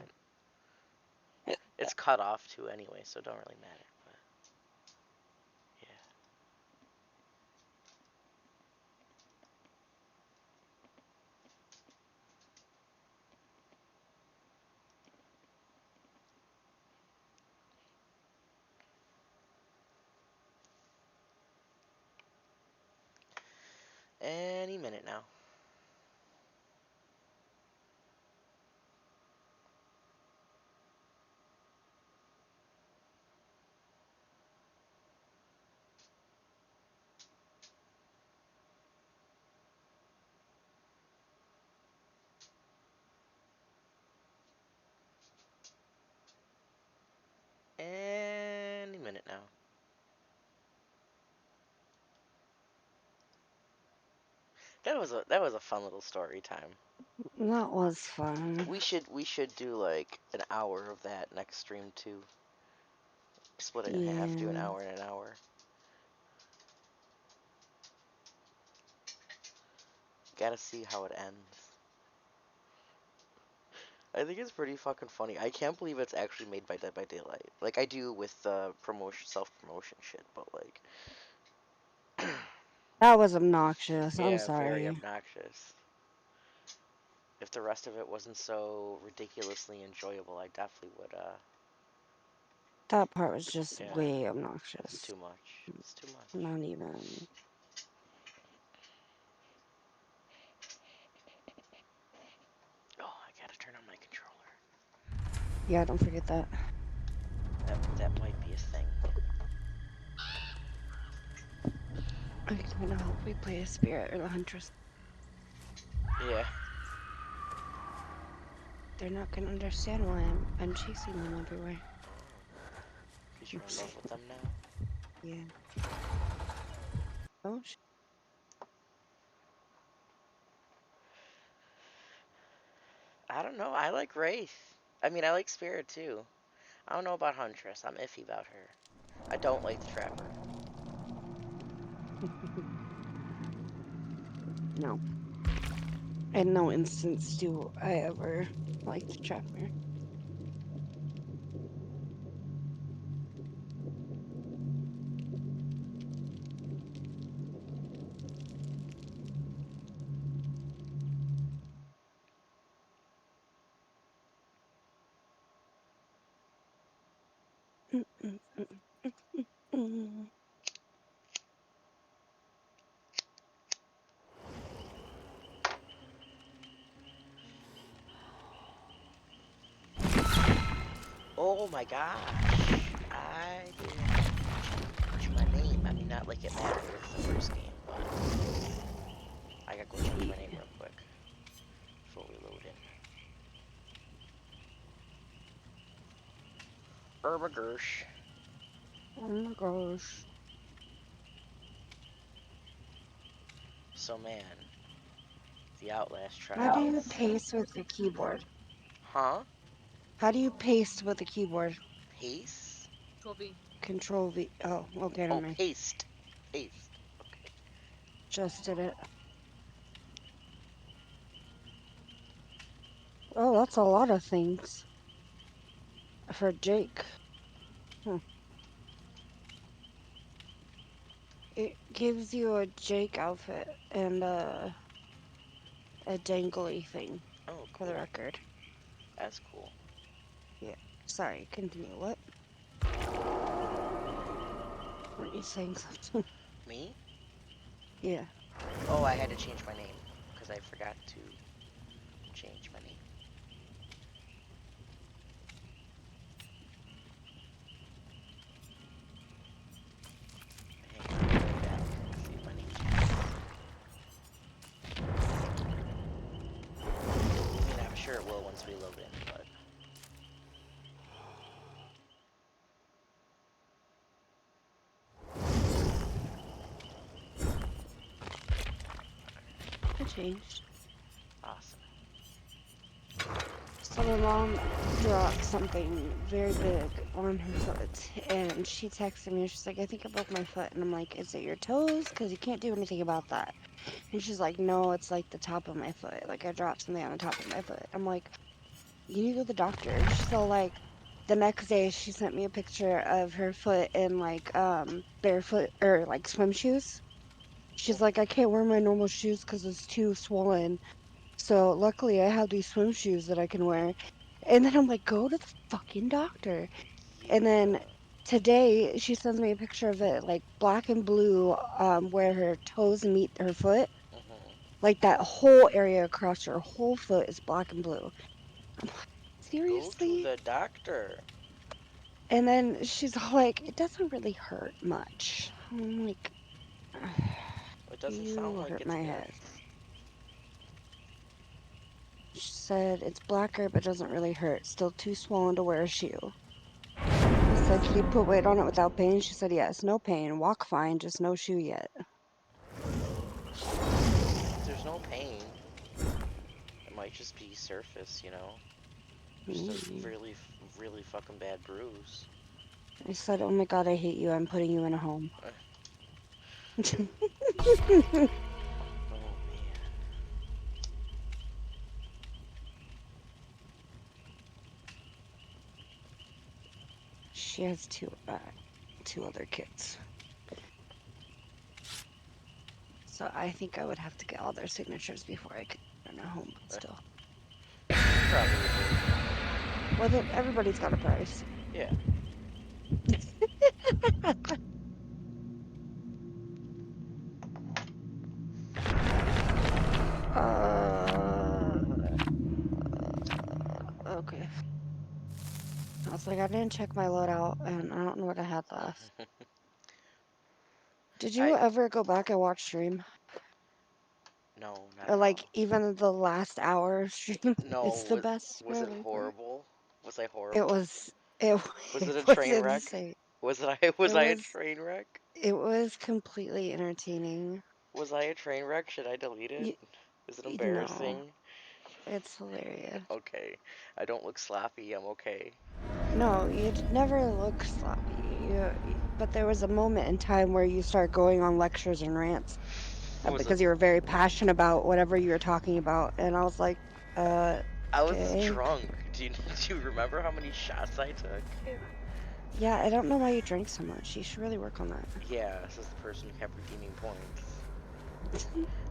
it's cut off too anyway, so it don't really matter. But yeah. Any minute now. Any minute now. That was a fun little story time. That was fun. We should do like an hour of that next stream too. Split it in half, do an Yeah. hour and an hour. Gotta see how it ends. I think it's pretty fucking funny. I can't believe it's actually made by Dead by Daylight. Like I do with the promotion, self promotion shit, but like, That was obnoxious. I'm yeah, very sorry. obnoxious. If the rest of it wasn't so ridiculously enjoyable, I definitely would. That part was just Yeah, way it's obnoxious. too much. It's too much. Not even. Oh, I gotta turn on my controller. Yeah, don't forget that. That might be a thing. I kind of hope we play a spirit or the huntress. Yeah. They're not gonna understand why I'm chasing them everywhere. Oh, because you're in Oops. love with them now. Yeah. Oh, I don't know. I like Wraith. I mean, I like Spirit too. I don't know about Huntress. I'm iffy about her. I don't like the Trapper. no. In no instance do I ever like the trapper. Oh my gosh. I didn't change my name. I mean, not like it mattered. It's the first game, but I gotta go change my name real quick. Fully loading. Gersh. Oh my gosh. So, man, the Outlast How do you trials. paste with the keyboard? Huh? How do you paste with the keyboard? Pace? Control V. Oh, okay, never Oh, mind. paste. Paste. Okay. Just did it. Oh, that's a lot of things for Jake. Hmm. It gives you a Jake outfit and a dangly thing, Oh, for the cool. record. That's cool. Yeah. Sorry, continue. What? Were you saying something? Me? Yeah. Oh, I had to change my name because I forgot to change my name. Hang on, go down. See if my name changes. I mean, I'm sure it will once we load in, but It changed. awesome. So my mom dropped something very big on her foot, and she texted me, and she's like, I think I broke my foot. And I'm like, is it your toes? Because you can't do anything about that. And she's like, no, it's like the top of my foot. Like I dropped something on the top of my foot. I'm like, you need to go to the doctor. So like the next day she sent me a picture of her foot in like barefoot or like swim shoes. She's like, I can't wear my normal shoes because it's too swollen. So luckily I have these swim shoes that I can wear. And then I'm like, go to the fucking doctor. And then Yeah. today she sends me a picture of it like black and blue, where her toes meet her foot. Mhm. Like that whole area across her whole foot is black and blue. I'm like, Go to seriously? the doctor. And then she's all like, it doesn't really hurt much. I'm like, It doesn't sound you like hurt it's my good. head. She said it's blacker but doesn't really hurt. Still too swollen to wear a shoe. I said, can you put weight on it without pain? She said, yes, no pain. Walk fine, just no shoe yet. If there's no pain, it might just be surface. Just a Mm. really, really fucking bad bruise. I said, oh my god, I hate you. I'm putting you in a home. Oh man. She has two other kids. So I think I would have to get all their signatures before I could run a home, but still. You probably would. Well, then everybody's got a price. Yeah. Uh, okay. I was like, I didn't check my loadout, and I don't know what I had left. Did you I ever go back and watch stream? no, not Or at like all. even the last hour of stream? No, It's the was best was it stream ever. horrible? Was I It horrible? was it, Was it it a was train wreck? insane. Was it I was It I a was train wreck? it was completely entertaining. Was I a train wreck? Should I delete it? You, Is it no, embarrassing? it's hilarious. Okay. I don't look sloppy. I'm okay. No, you never look sloppy. But there was a moment in time where you start going on lectures and rants, Was it because you were very passionate about whatever you were talking about, and I was like, I was okay. drunk. Do you remember how many shots I took? Yeah, I don't know why you drink so much. You should really work on that. Yeah, says the person who kept redeeming points.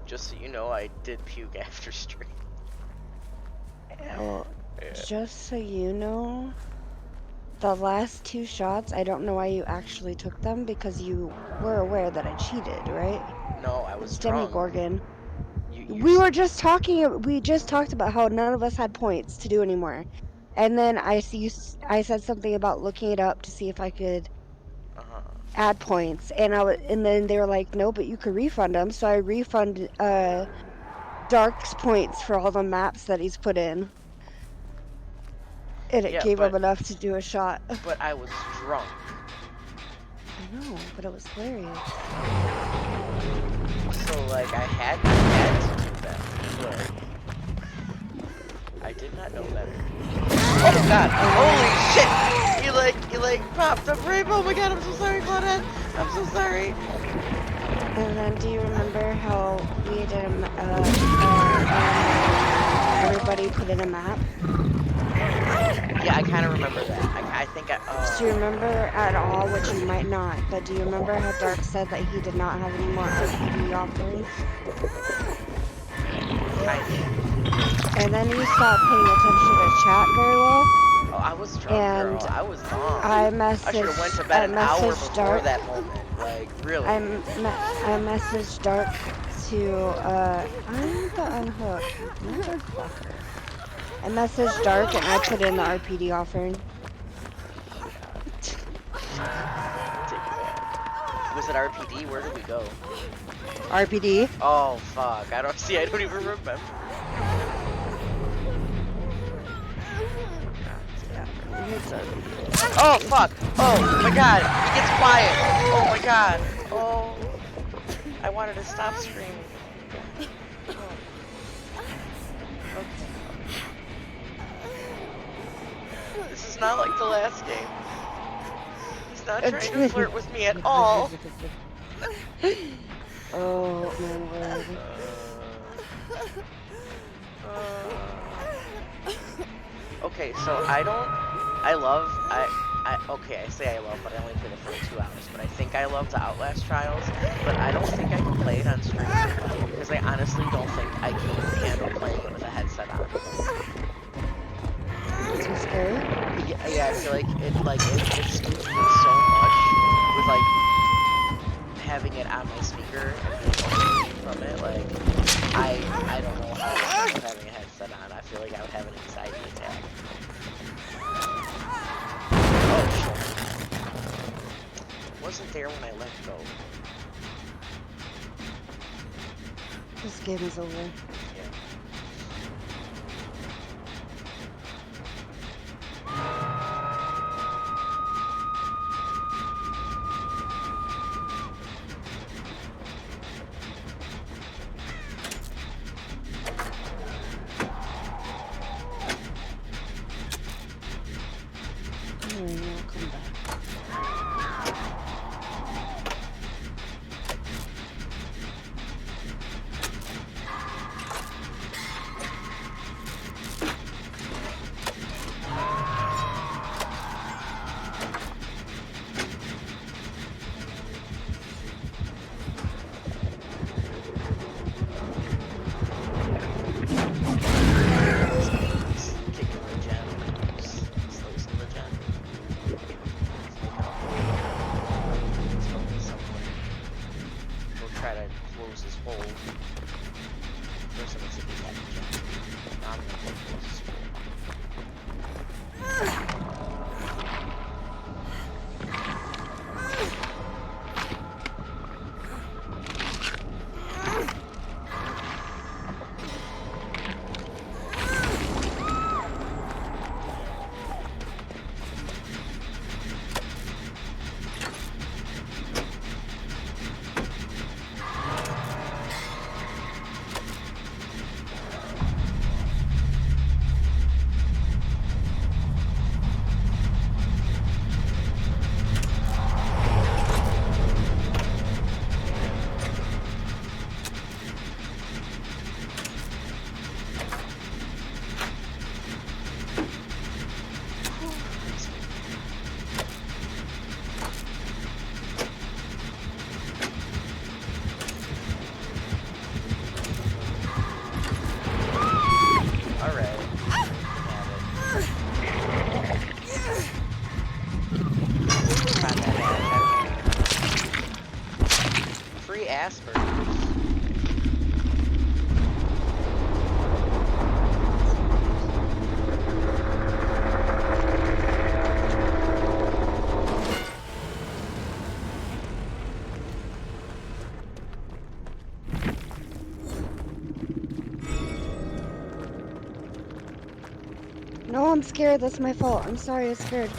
Just so you know, I did puke after stream. Well, Yeah. just so you know, the last two shots, I don't know why you actually took them because you were aware that I cheated, right? No, I was It's drunk. Demigorgon. You We just talked about how none of us had points to do anymore. And then I said something about looking it up to see if I could Uh-huh. add points, and and then they were like, no, but you could refund them. So I refunded Dark's points for all the maps that he's put in, and it Yeah, gave him enough to do a shot. but I was drunk. I know, but it was hilarious. So like I had to do that. But I did not know better. Oh god! Holy shit! You like popped up rainbow. Oh my god! I'm so sorry, Claudette. I'm so sorry. And then, do you remember how we did everybody put in a map? Yeah, I kind of remember that. I think I. Do you remember at all, which you might not, but do you remember how Dark said that he did not have any more RPD offerings? Kind of. And then you stopped paying attention to chat very well. Oh, I was drunk, And girl. I was dumb. I should have went to messaged bed an hour before Dark. that moment. Like, really. I messaged Dark to I'm the unhook, motherfucker. I messaged Dark and I put in the RPD offering. Take it back. Was it RPD? Where did we go? RPD. Oh fuck! I don't see. I don't even remember. Oh fuck! Oh my god! It gets quiet! Oh my god! Oh! I wanted to stop screaming. Oh. Okay. This is not like the last game. He's not trying to flirt with me at all. Oh my word. Okay, so okay, I say I love, but I only played it for 2 hours, but I think I love the Outlast Trials, but I don't think I can play it on stream, because I honestly don't think I can handle playing it with a headset on. Too scary? Yeah, I feel like it spooked me so much with, like, having it on my speaker and being away from it, like, I don't know how I would having a headset on. I feel like I would have an anxiety attack. Oh shit. Wasn't there when I let go. This game is over. Yeah. I'll come back. No, I'm scared. That's my fault. I'm sorry. I'm scared.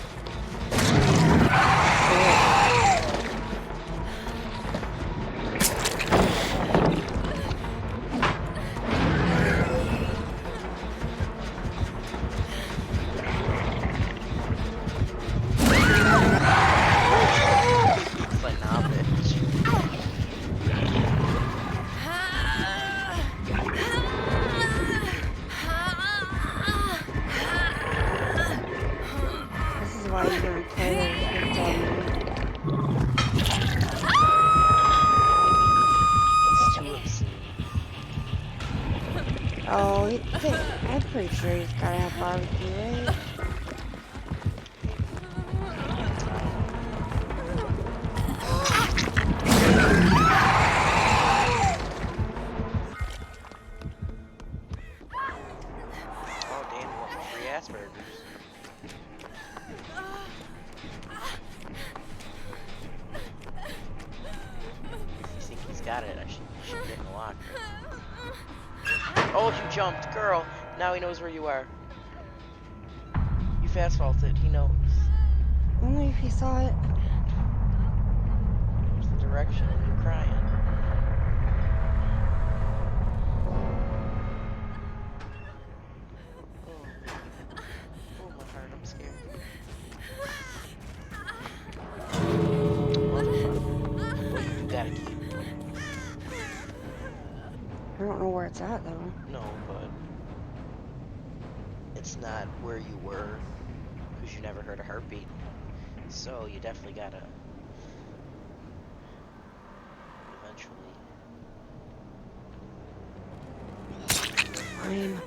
It's like, nah, bitch. This is why you don't play with dummy. It's too obscene. Oh, I'm pretty sure he's gotta have barbecue, right? Oh, damn, you want some free Asperger's. If you think he's got it, you should get in the locker. Oh, you jumped, girl. Now he knows where you are. You fast faulted. He knows. Only if he saw it. He knows the direction, and you're crying. Oh, baby. Oh, my heart. I'm scared. Motherfucker. Well, you do got a key. I don't know where it's at, though. No, but it's not where you were, because you never heard a heartbeat. So you definitely gotta eventually. Fine.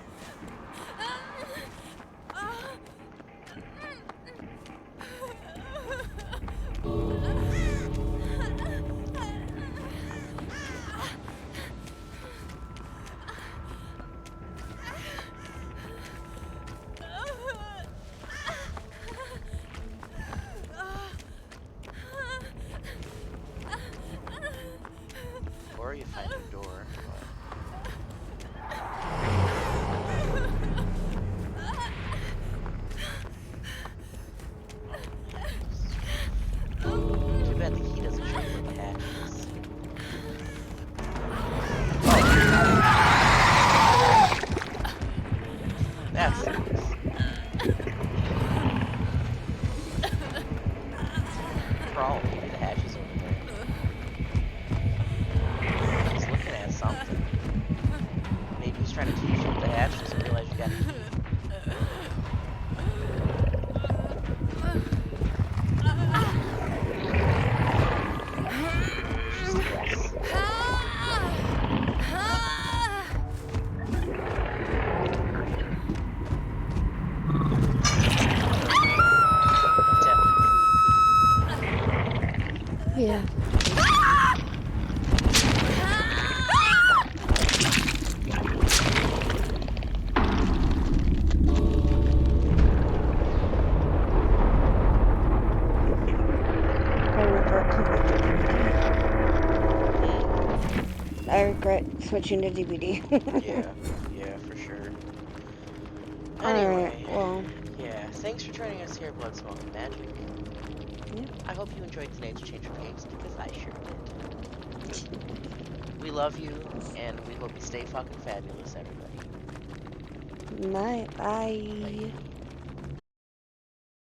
Or you find a door. Too bad the key doesn't show where the hatch is. That's nice. Crawl, maybe the hatch is over there. He's looking at something. Maybe he's trying to teach you what the hatch doesn't realize you got a key. Yeah. I regret switching to DVD. Yeah, for sure. Alright, Anyway, well, yeah, thanks for joining us here at Blood, Smoke, and Magic. yeah. I hope you enjoyed tonight's change of pace, because I sure did. We love you, and we hope you stay fucking fabulous, everybody. Night, bye. Bye.